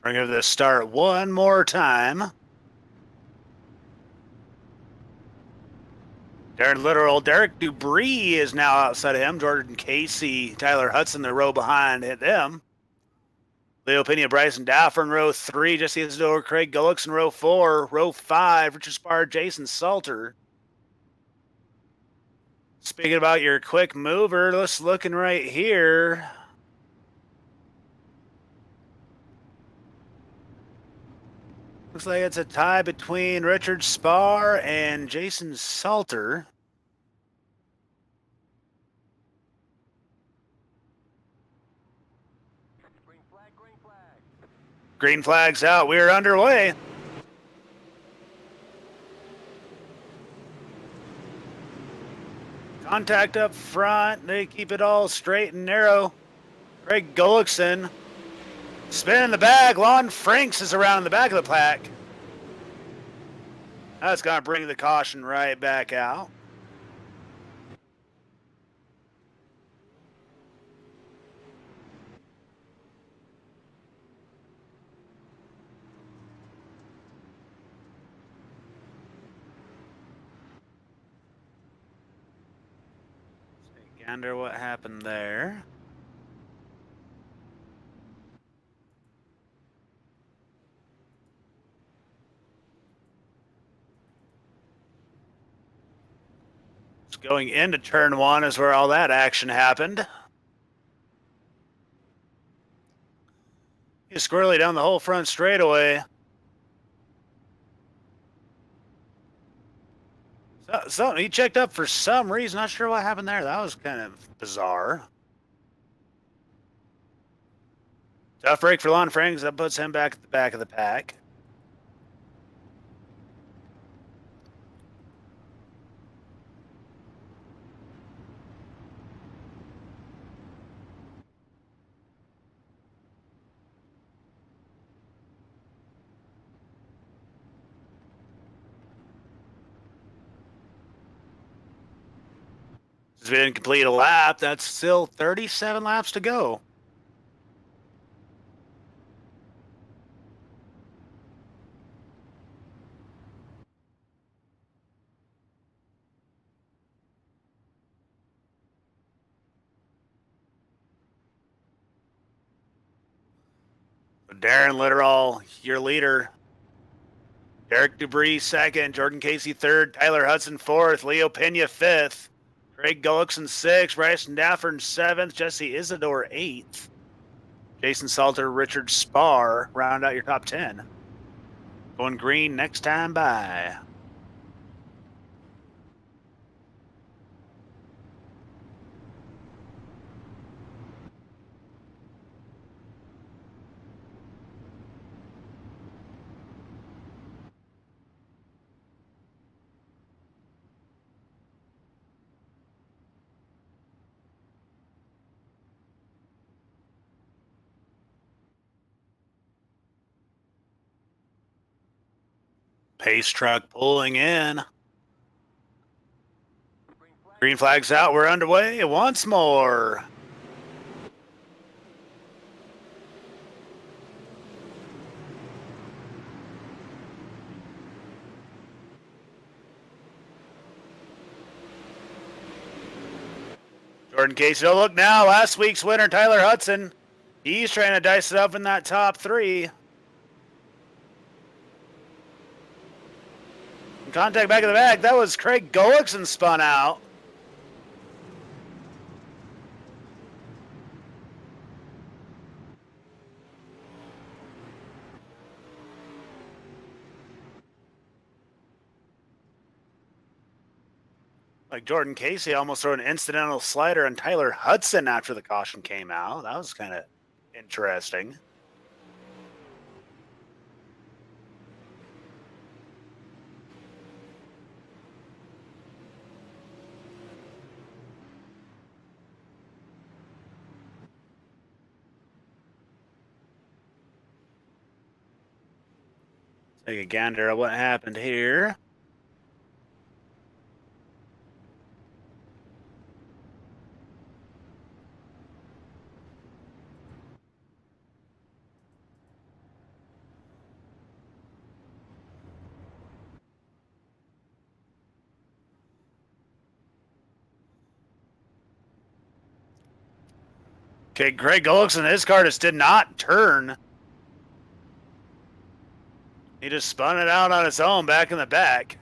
We're going to give this start one more time. Darren Litterall, Derek Dubry is now outside of him. Jordan Casey, Tyler Hudson, the row behind hit them. Leo Pena, Bryson Daffer in row 3. Jesse Isidore, Craig Gullicks in row 4. Row 5, Richard Spar, Jason Salter. Speaking about your quick mover, let's looking right here. Looks like it's a tie between Richard Spar and Jason Salter. Green flag's out. We are underway. Contact up front. They keep it all straight and narrow. Craig Gullickson. Spin in the back. Lon Franks is around in the back of the pack. That's going to bring the caution right back out. Gander, what happened there? Going into turn 1 is where all that action happened. He's squarely down the whole front straightaway. So he checked up for some reason. Not sure what happened there. That was kind of bizarre. Tough break for Lon Franks. That puts him back at the back of the pack. This has been complete a lap. That's still 37 laps to go. Darren Litterall, your leader. Derek Dubry second, Jordan Casey third, Tyler Hudson fourth, Leo Pena fifth, Craig Gullickson sixth, Bryson Daffern seventh, Jesse Isidore eighth, Jason Salter, Richard Spar round out your top 10. Going green next time by. Pace truck pulling in. Green flag's out. We're underway once more. Jordan Casey. Oh, look now. Last week's winner, Tyler Hudson. He's trying to dice it up in that top 3. Contact back of the back. That was Craig Gullickson spun out. Like Jordan Casey almost threw an incidental slider on Tyler Hudson after the caution came out. That was kind of interesting. Take a gander at what happened here. Okay, Greg Gullickson, his car just did not turn. He just spun it out on its own back in the back.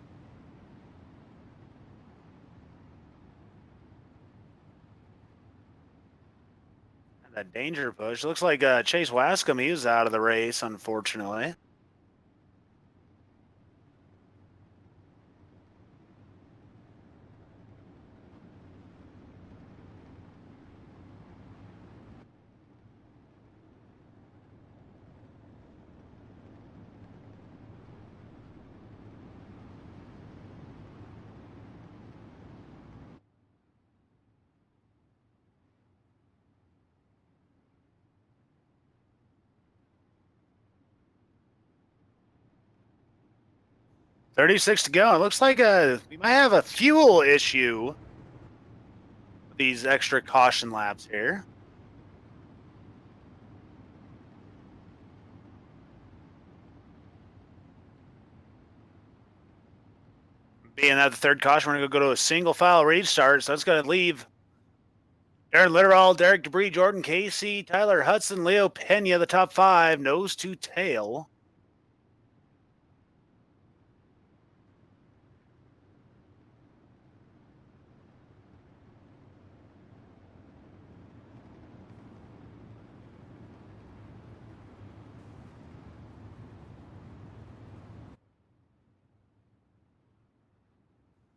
And a danger push. Looks like Chase Wascom, he was out of the race, unfortunately. $36 to go. It looks like we might have a fuel issue with these extra caution laps here. Being that the third caution, we're going to go to a single file restart. So that's going to leave Darren Litterall, Derek Debris, Jordan Casey, Tyler Hudson, Leo Pena, the top five, nose to tail.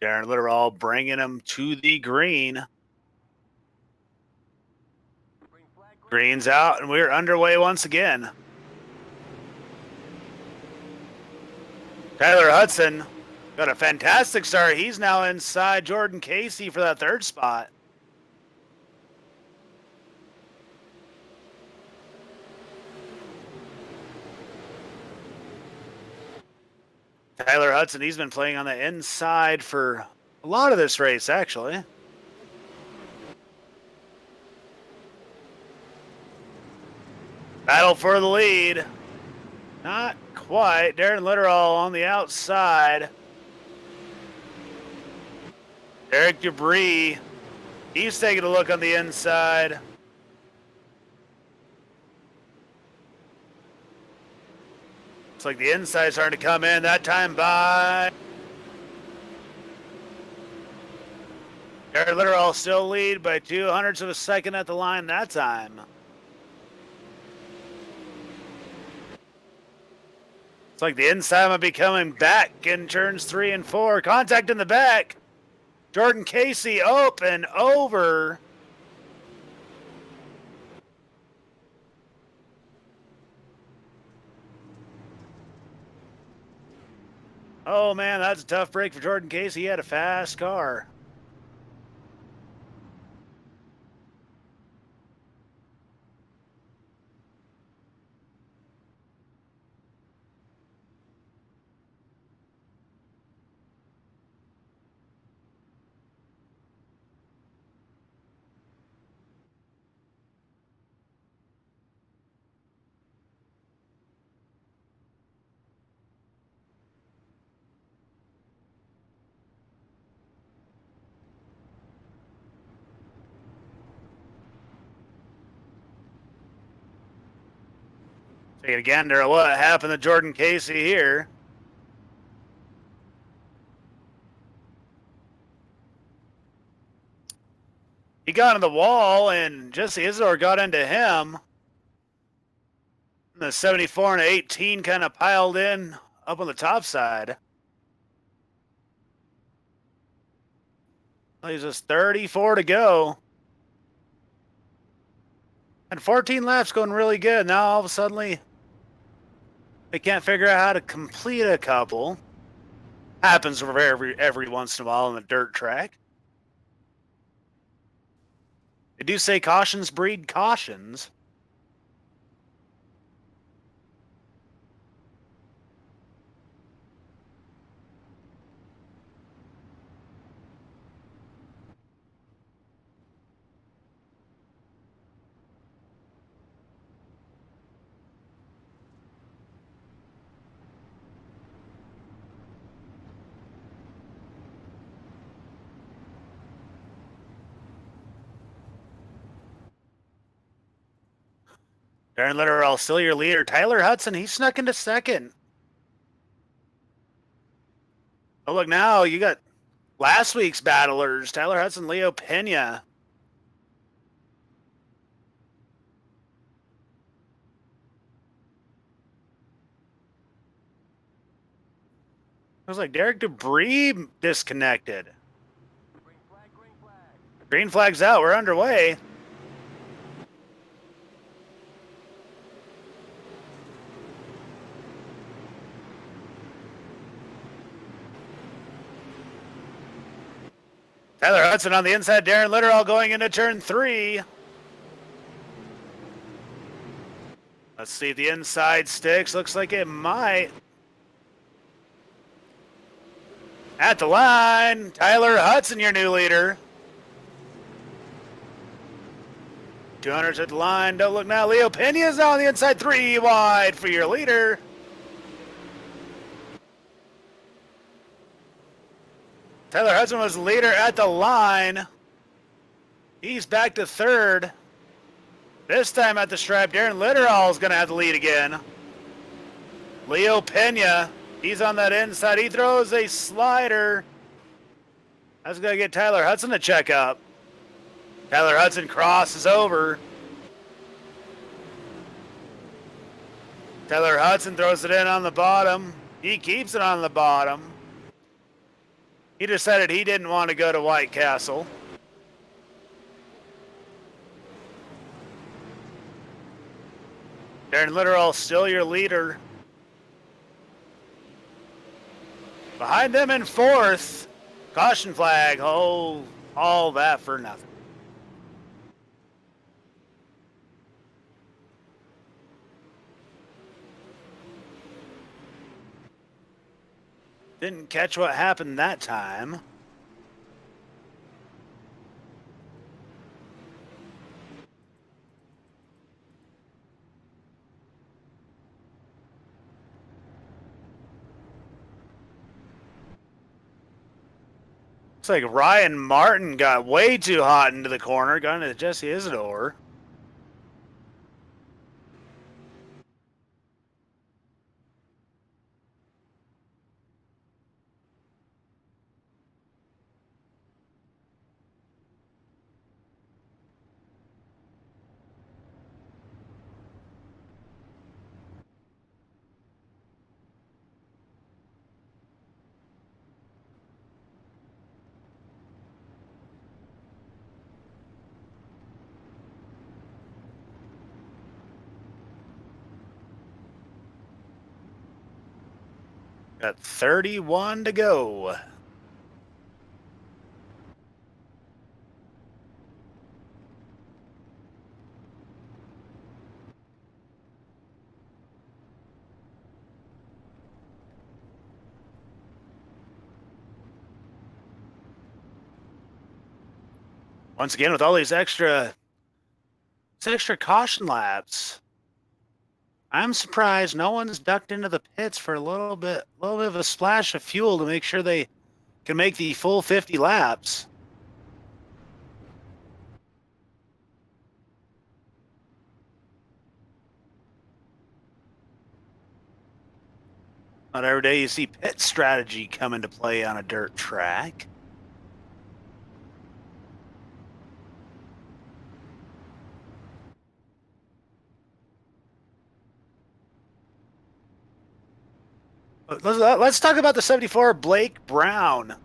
Darren Litterall bringing him to the green. Green's out, and we're underway once again. Tyler Hudson got a fantastic start. He's now inside Jordan Casey for that third spot. Tyler Hudson, he's been playing on the inside for a lot of this race, actually. Battle for the lead. Not quite. Darren Litterall on the outside. Derek Debris, he's taking a look on the inside. Looks like the inside's starting to come in. That time by Darren Litterall still lead by 0.02 of a second at the line that time. It's like the inside might be coming back in turns 3 and 4. Contact in the back. Jordan Casey up and over. Oh, man, that's a tough break for Jordan Casey. He had a fast car. Take it again to what happened to Jordan Casey here. He got in the wall, and Jesse Isidore got into him. The 74 and 18 kind of piled in up on the top side. Leaves us 34 to go. And 14 laps going really good. Now all of a sudden they can't figure out how to complete a couple. Happens every once in a while on the dirt track. They do say cautions breed cautions. Darren Litterall still your leader. Tyler Hudson, he snuck into second. Oh, look now, you got last week's battlers, Tyler Hudson, Leo Pena. Looks like Derek Debris disconnected. Green flag's out. We're underway. Tyler Hudson on the inside. Darren Litterall going into turn 3. Let's see if the inside sticks. Looks like it might. At the line, Tyler Hudson, your new leader. 200s at the line. Don't look now. Leo Pena's on the inside. 3 wide for your leader. Tyler Hudson was the leader at the line. He's back to third. This time at the stripe, Darren Litterall is going to have the lead again. Leo Pena, he's on that inside. He throws a slider. That's going to get Tyler Hudson to check up. Tyler Hudson crosses over. Tyler Hudson throws it in on the bottom. He keeps it on the bottom. He decided he didn't want to go to White Castle. Darren Litterall still your leader. Behind them in fourth, caution flag. Oh, all that for nothing. Didn't catch what happened that time. Looks like Ryan Martin got way too hot into the corner, got into Jesse Isidore. Got 31 to go. Once again, with all these extra caution laps, I'm surprised no one's ducked into the pits for a little bit of a splash of fuel to make sure they can make the full 50 laps. Not every day you see pit strategy come into play on a dirt track. Let's talk about the 74 Blake Brown.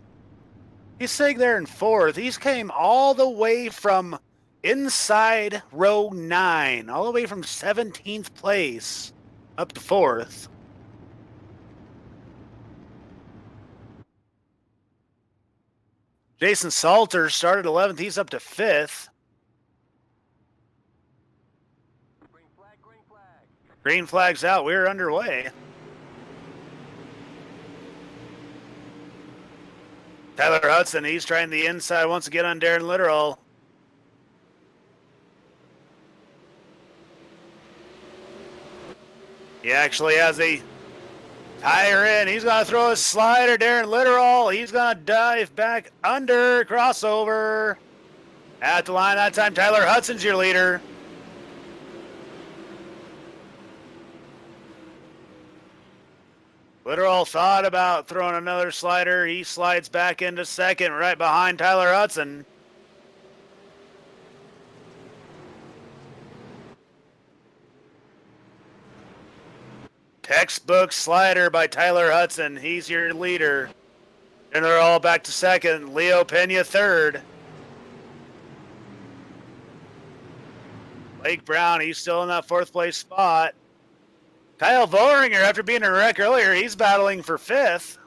He's sitting there in fourth. He's came all the way from inside row 9, all the way from 17th place up to fourth. Jason Salter started 11th. He's up to 5th. Green flag's out. We're underway. Tyler Hudson, he's trying the inside once again on Darren Litterall. He actually has a tire in. He's going to throw a slider. Darren Litterall, he's going to dive back under. Crossover. At the line that time, Tyler Hudson's your leader. Literal thought about throwing another slider. He slides back into second right behind Tyler Hudson. Textbook slider by Tyler Hudson. He's your leader. And they're all back to second. Leo Pena third. Blake Brown, he's still in that fourth place spot. Kyle Vollringer, after being a wreck earlier, he's battling for fifth.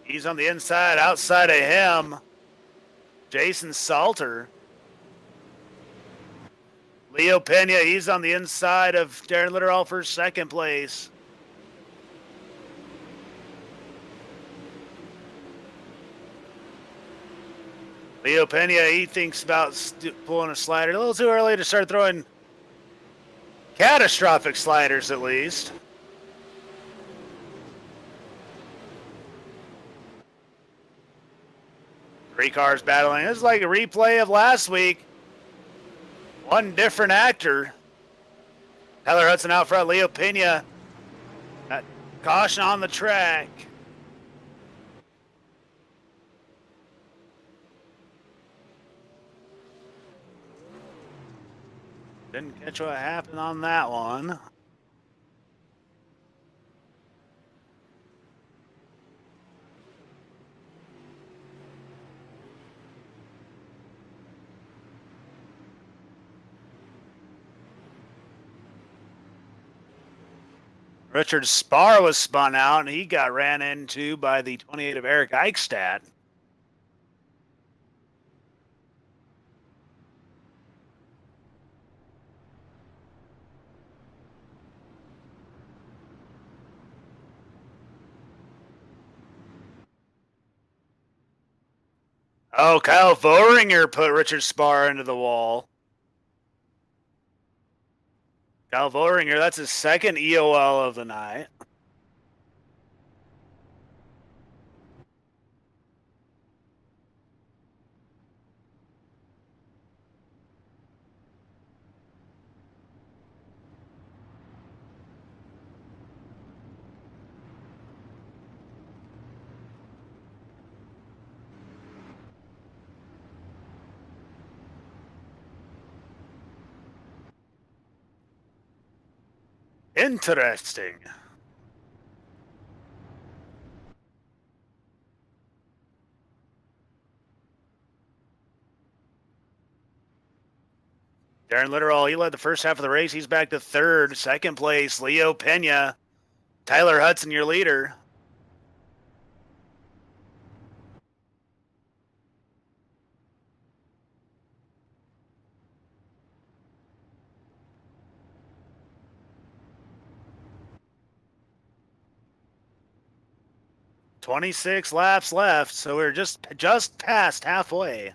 He's on the inside, outside of him. Jason Salter. Leo Pena, he's on the inside of Darren Litterall for second place. Leo Pena, he thinks about pulling a slider. A little too early to start throwing catastrophic sliders, at least. Three cars battling. This is like a replay of last week. One different actor. Tyler Hudson out front. Leo Pena. Caution on the track. Didn't catch what happened on that one. Richard Spar was spun out, and he got ran into by the 28 of Eric Eichstadt. Oh, Kyle Vollringer put Richard Spar into the wall. Kyle Vollringer, that's his second EOL of the night. Interesting. Darren Litterall, he led the first half of the race. He's back to third. Second place, Leo Pena. Tyler Hudson, your leader. "26 laps left, so we're just past halfway."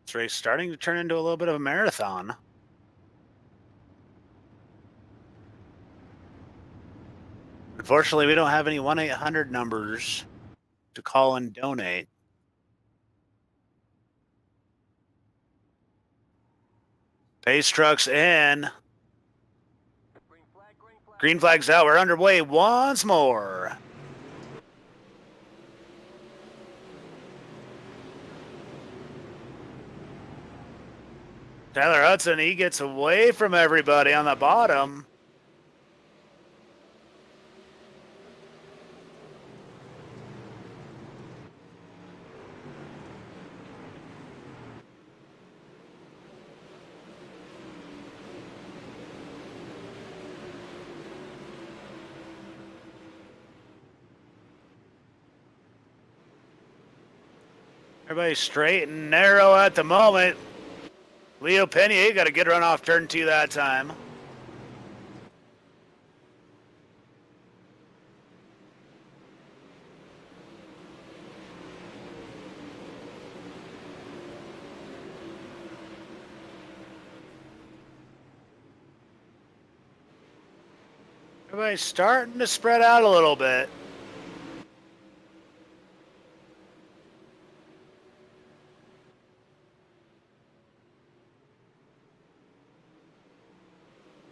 This race starting to turn into a little bit of a marathon. Unfortunately, we don't have any 1-800 numbers to call and donate. Pace trucks in. Green flag's out. We're underway once more. Tyler Hudson, he gets away from everybody on the bottom. Everybody straight and narrow at the moment. Leo Pena got a good run off turn 2 that time. Everybody's starting to spread out a little bit.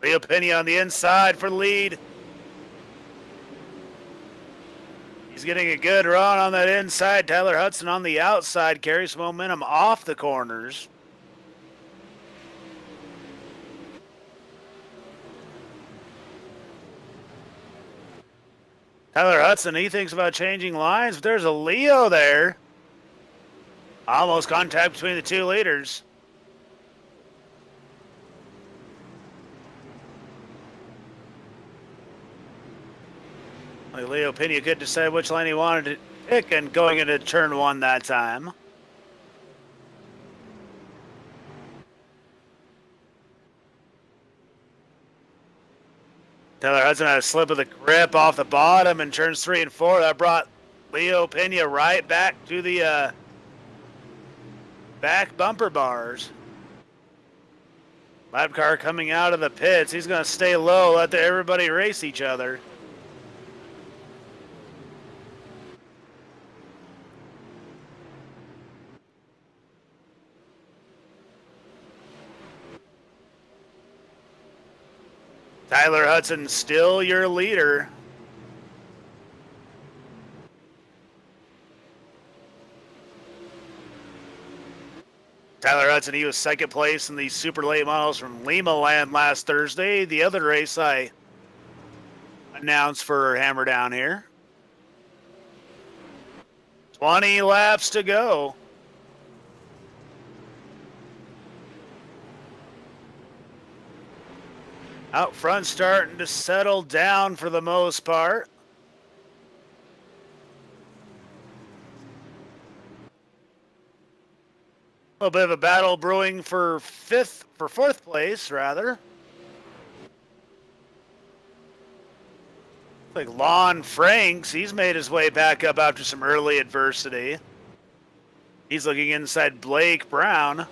Leo Pena on the inside for the lead. He's getting a good run on that inside. Tyler Hudson on the outside carries momentum off the corners. Tyler Hudson, he thinks about changing lines, but there's a Leo there. Almost contact between the two leaders. Leo Pena could decide which line he wanted to pick and going into turn 1 that time. Tyler Hudson had a slip of the grip off the bottom in turns 3 and 4. That brought Leo Pena right back to the back bumper bars. Lap car coming out of the pits. He's going to stay low, let everybody race each other. Tyler Hudson still your leader. Tyler Hudson, he was second place in the super late models from Lima Land last Thursday. The other race I announced for Hammer Down here. 20 laps to go. Out front starting to settle down for the most part. A little bit of a battle brewing for fourth place, rather. Like Lon Franks, he's made his way back up after some early adversity. He's looking inside Blake Brown.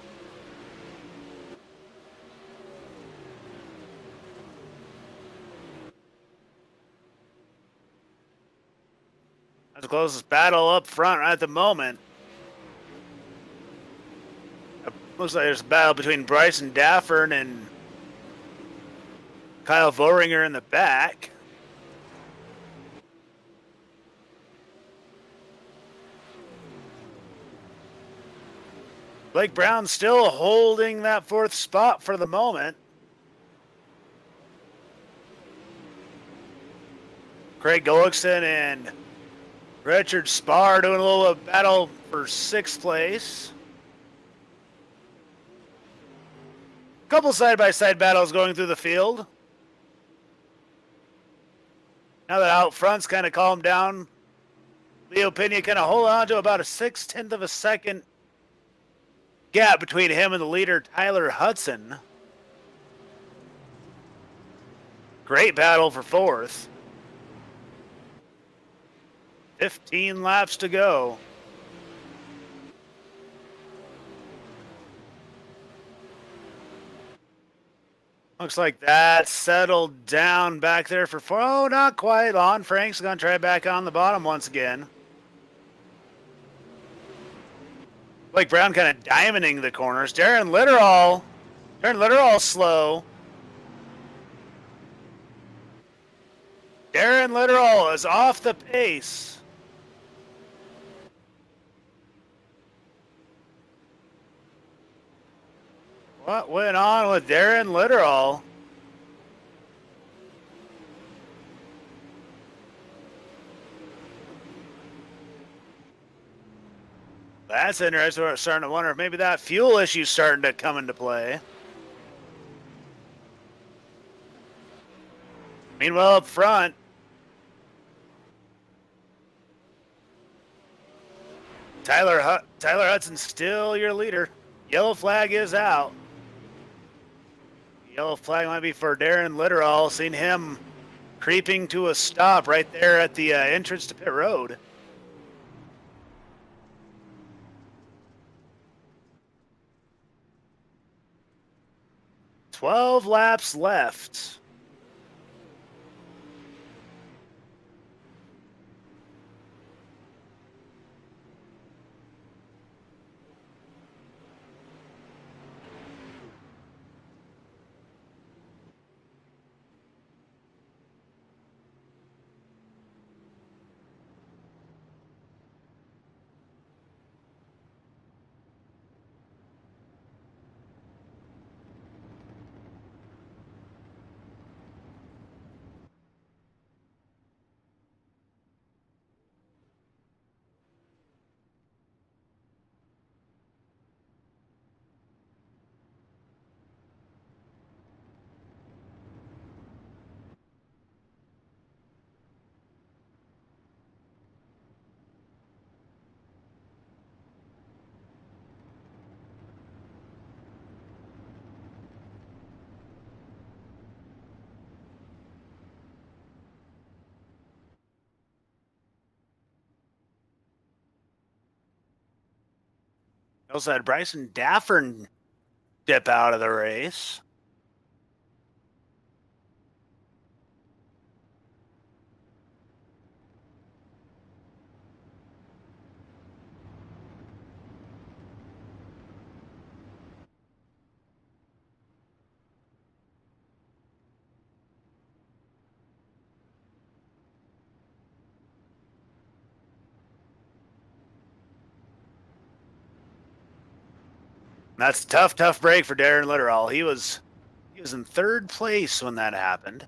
That's the closest battle up front right at the moment. It looks like there's a battle between Bryson Daffern and Kyle Voringer in the back. Blake Brown still holding that fourth spot for the moment. Craig Gullickson and Richard Spar doing a little battle for sixth place. Couple side-by-side battles going through the field. Now that out front's kind of calmed down, Leo Pena kind of hold on to about a 0.6 of a second gap between him and the leader, Tyler Hudson. Great battle for fourth. 15 laps to go. Looks like that settled down back there for four. Oh, not quite. Lon Frank's going to try back on the bottom once again. Blake Brown kind of diamonding the corners. Darren Litterall slow. Darren Litterall is off the pace. What went on with Darren Litterall? That's interesting. We're starting to wonder if maybe that fuel issue's starting to come into play. Meanwhile, up front, Tyler Hudson's still your leader. Yellow flag is out. Yellow flag might be for Darren Litterall. Seen him creeping to a stop right there at the entrance to pit road. "12 laps left." Also had Bryson Daffern dip out of the race. That's a tough break for Darren Litterall. He was in third place when that happened.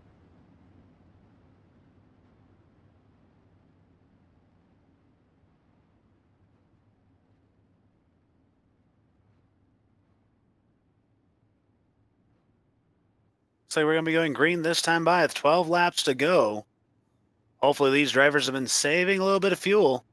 So we're going to be going green this time by with 12 laps to go. Hopefully these drivers have been saving a little bit of fuel.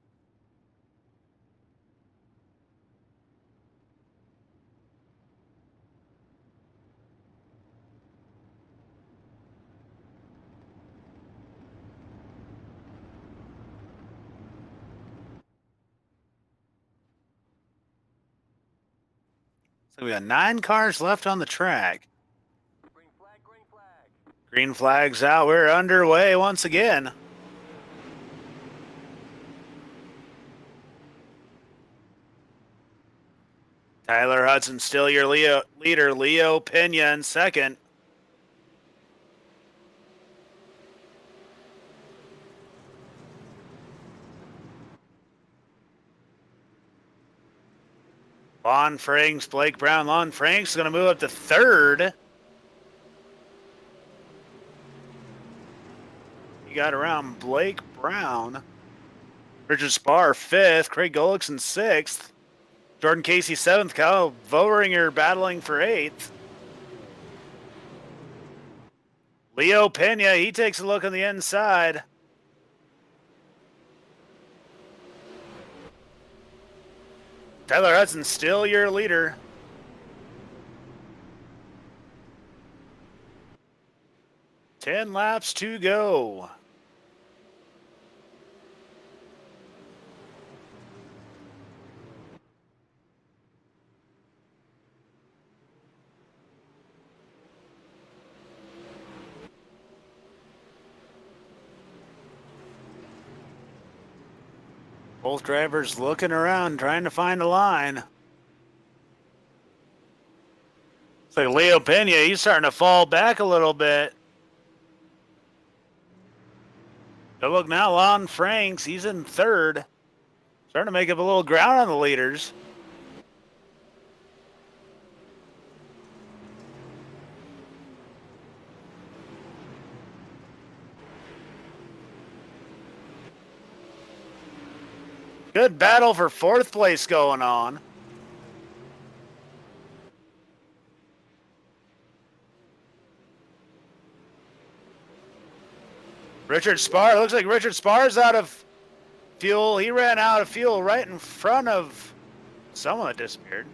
So we got 9 cars left on the track. Green flag, green flag. Green flag's out. We're underway once again. Tyler Hudson still your leader. Leo Pena in second. Lon Franks, Blake Brown. Lon Franks is going to move up to third. You got around Blake Brown. Richard Spar fifth. Craig Gullickson sixth. Jordan Casey seventh. Kyle Voringer battling for eighth. Leo Pena, he takes a look on the inside. Tyler Hudson still your leader. Ten laps to go. Both drivers looking around, trying to find a line. It's like Leo Pena, he's starting to fall back a little bit. But look now, Lon Franks, he's in third. Starting to make up a little ground on the leaders. Good battle for fourth place going on. Richard Spar, looks like Richard Spar's out of fuel. He ran out of fuel right in front of someone that disappeared.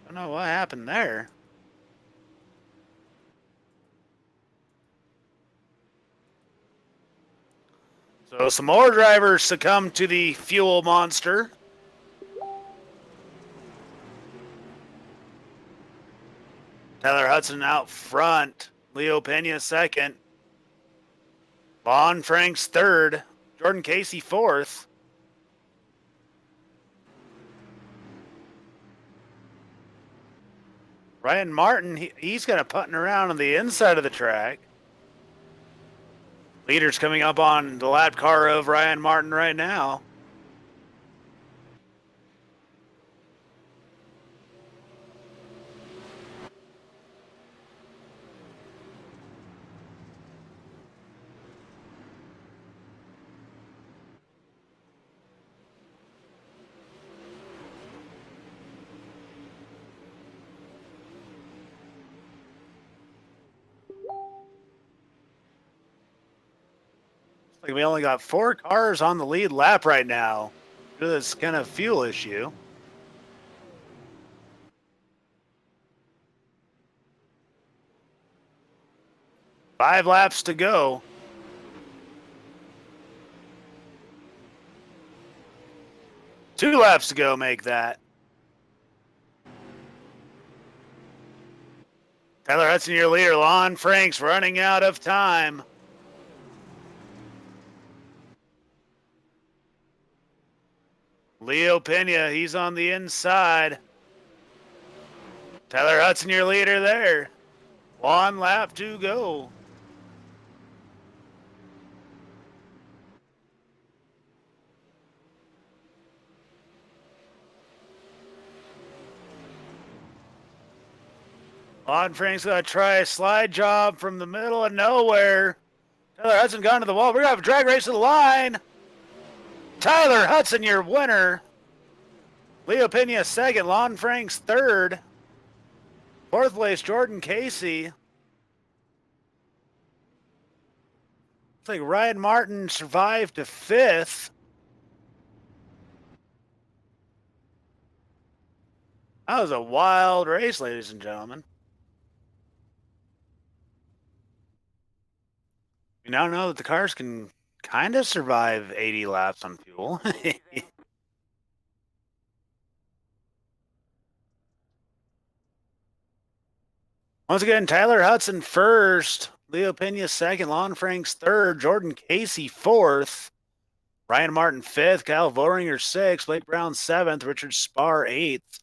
I don't know what happened there. So some more drivers succumb to the fuel monster. Tyler Hudson out front. Leo Pena second. Lon Franks third. Jordan Casey fourth. Ryan Martin, he's kind of putting around on the inside of the track. Leaders coming up on the lap car of Ryan Martin right now. Like we only got 4 cars on the lead lap right now due to this kind of fuel issue. Five laps to go. Two laps to go make that. Tyler Hudson, your leader. Lon Franks running out of time. Leo Pena, he's on the inside. Tyler Hudson, your leader there. 1 lap to go. Lon Frank's going to try a slide job from the middle of nowhere. Tyler Hudson gone to the wall. We're going to have a drag race to the line. Tyler Hudson, your winner. Leo Pena second. Lon Franks third. Fourth place, Jordan Casey. Looks like Ryan Martin survived to fifth. That was a wild race, ladies and gentlemen. We now know that the cars can kind of survive 80 laps on fuel. Once again, Tyler Hudson first, Leo Pena second, Lon Franks third, Jordan Casey fourth, Ryan Martin fifth, Kyle Voringer sixth, Blake Brown seventh, Richard Spar eighth,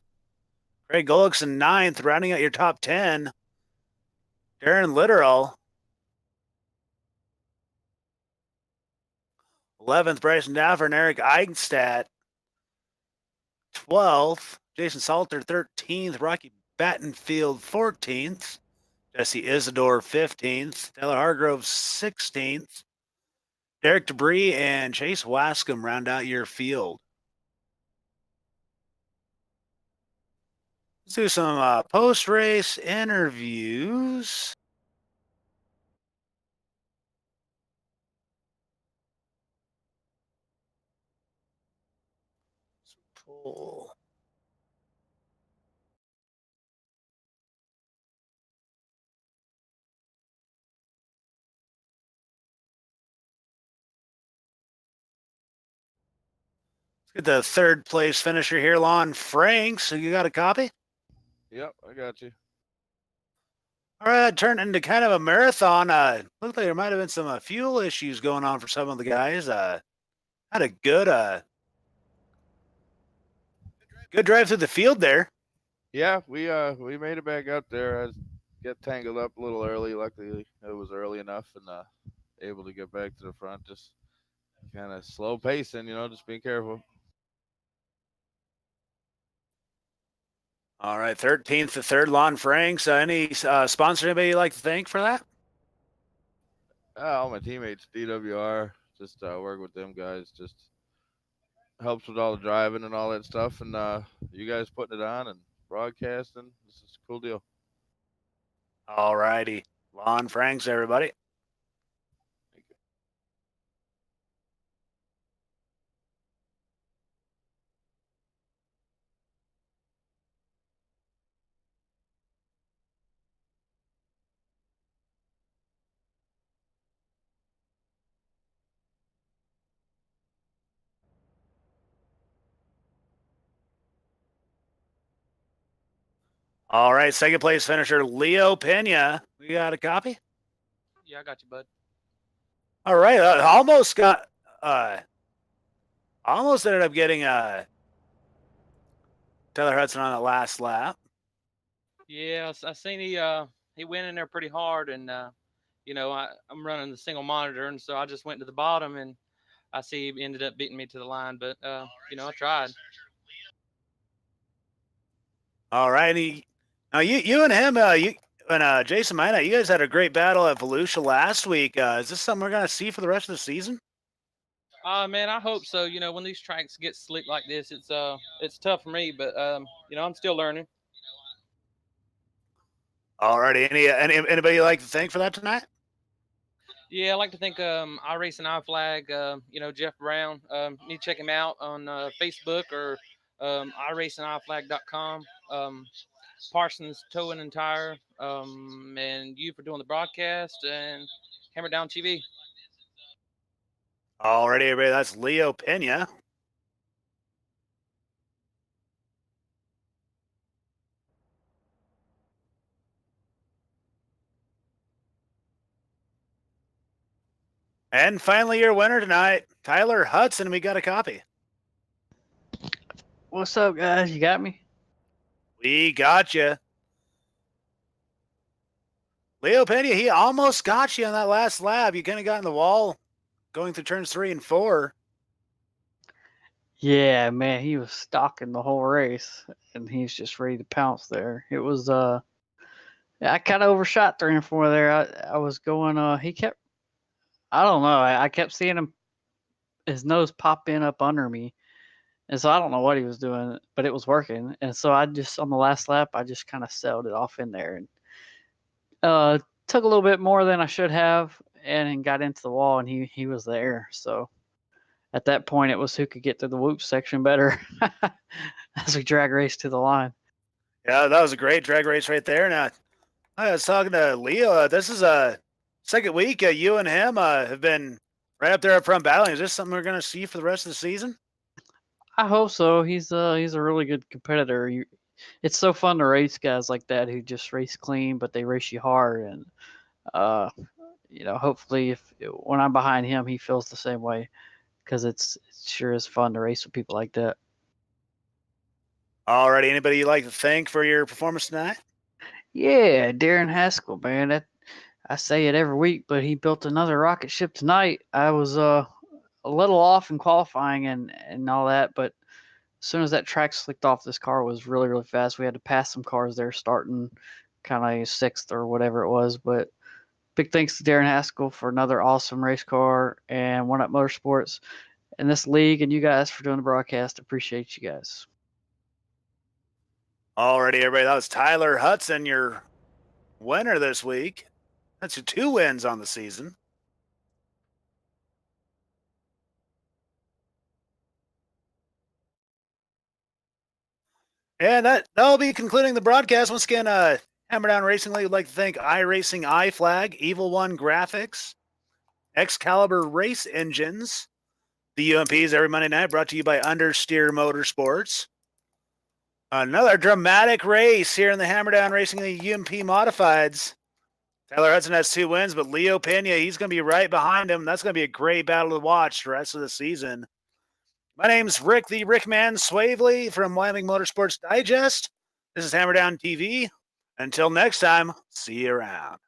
Craig Gullickson ninth, rounding out your top 10. Darren Litteral 11th, Bryson Daffer and Eric Eigenstadt 12th, Jason Salter 13th, Rocky Battenfield 14th, Jesse Isidore 15th, Taylor Hargrove 16th, Derek Debris and Chase Wascom round out your field. Let's do some post-race interviews. Pull. Let's get the third place finisher here, Lon Franks. So you got a copy? Yep, I got you. All right, turned into kind of a marathon. Looked like there might have been some fuel issues going on for some of the guys. Had a good drive through the field there. Yeah, we made it back up there. I got tangled up a little early. Luckily, it was early enough and able to get back to the front. Just kind of slow pacing, just being careful. All right, 13th to third, Lon Franks. Any sponsor anybody you'd like to thank for that? All my teammates, DWR, just work with them guys. Just helps with all the driving and all that stuff. And you guys putting it on and broadcasting. This is a cool deal. All righty. On Franks, everybody. All right, second place finisher Leo Pena. We got a copy? Yeah, I got you, bud. All right, almost ended up getting Tyler Hudson on the last lap. Yeah, I seen he went in there pretty hard, and I'm running the single monitor, and so I just went to the bottom, and I see he ended up beating me to the line, but I tried. All righty. Now you and him, you and Jason Mina, you guys had a great battle at Volusia last week. Is this something we're gonna see for the rest of the season? Man, I hope so. When these tracks get slick like this, it's tough for me, but I'm still learning. All righty. Anybody you'd like to thank for that tonight? Yeah, I like to thank Iracing iFlag, Jeff Brown. You need to check him out on Facebook or iracingiflag.com. Parsons Towing and Tire, and you for doing the broadcast, and Hammer Down TV. All righty, everybody. That's Leo Pena. And finally, your winner tonight, Tyler Hudson. We got a copy. What's up, guys? You got me? We got you. Leo Pena, he almost got you on that last lap. You kind of got in the wall going through turns 3 and 4. Yeah, man, he was stalking the whole race, and he's just ready to pounce there. It was I kind of overshot 3 and 4 there. I was going he kept, I don't know, I kept seeing him, his nose pop in up under me, and so I don't know what he was doing, but it was working. And so I just, on the last lap, I just kind of sailed it off in there, and took a little bit more than I should have, and got into the wall, and he was there. So at that point, it was who could get to the whoop section better as we drag race to the line. Yeah, that was a great drag race right there. Now, I was talking to Leo. This is a second week. You and him have been right up there up front battling. Is this something we're going to see for the rest of the season? I hope so. He's a really good competitor. It's so fun to race guys like that who just race clean, but they race you hard. And hopefully, when I'm behind him, he feels the same way, because it sure is fun to race with people like that. Alrighty, anybody you'd like to thank for your performance tonight? Yeah, Darren Haskell, man. I say it every week, but he built another rocket ship tonight. I was a little off in qualifying and all that, but as soon as that track slicked off, this car was really, really fast. We had to pass some cars there starting kind of sixth or whatever it was. But big thanks to Darren Haskell for another awesome race car and One Up Motorsports and this league, and you guys for doing the broadcast. Appreciate you guys. Alrighty, everybody. That was Tyler Hudson, your winner this week. That's your 2 wins on the season. And that'll be concluding the broadcast. Once again, Hammer Down Racing League would like to thank iRacing iFlag, Evil One Graphics, Excalibur Race Engines, the UMPs every Monday night, brought to you by Understeer Motorsports. Another dramatic race here in the Hammer Down Racing League UMP Modifieds. Tyler Hudson has 2 wins, but Leo Pena, he's going to be right behind him. That's going to be a great battle to watch the rest of the season. My name's Rick, the Rickman Swavely from Wyoming Motorsports Digest. This is Hammer Down TV. Until next time, see you around.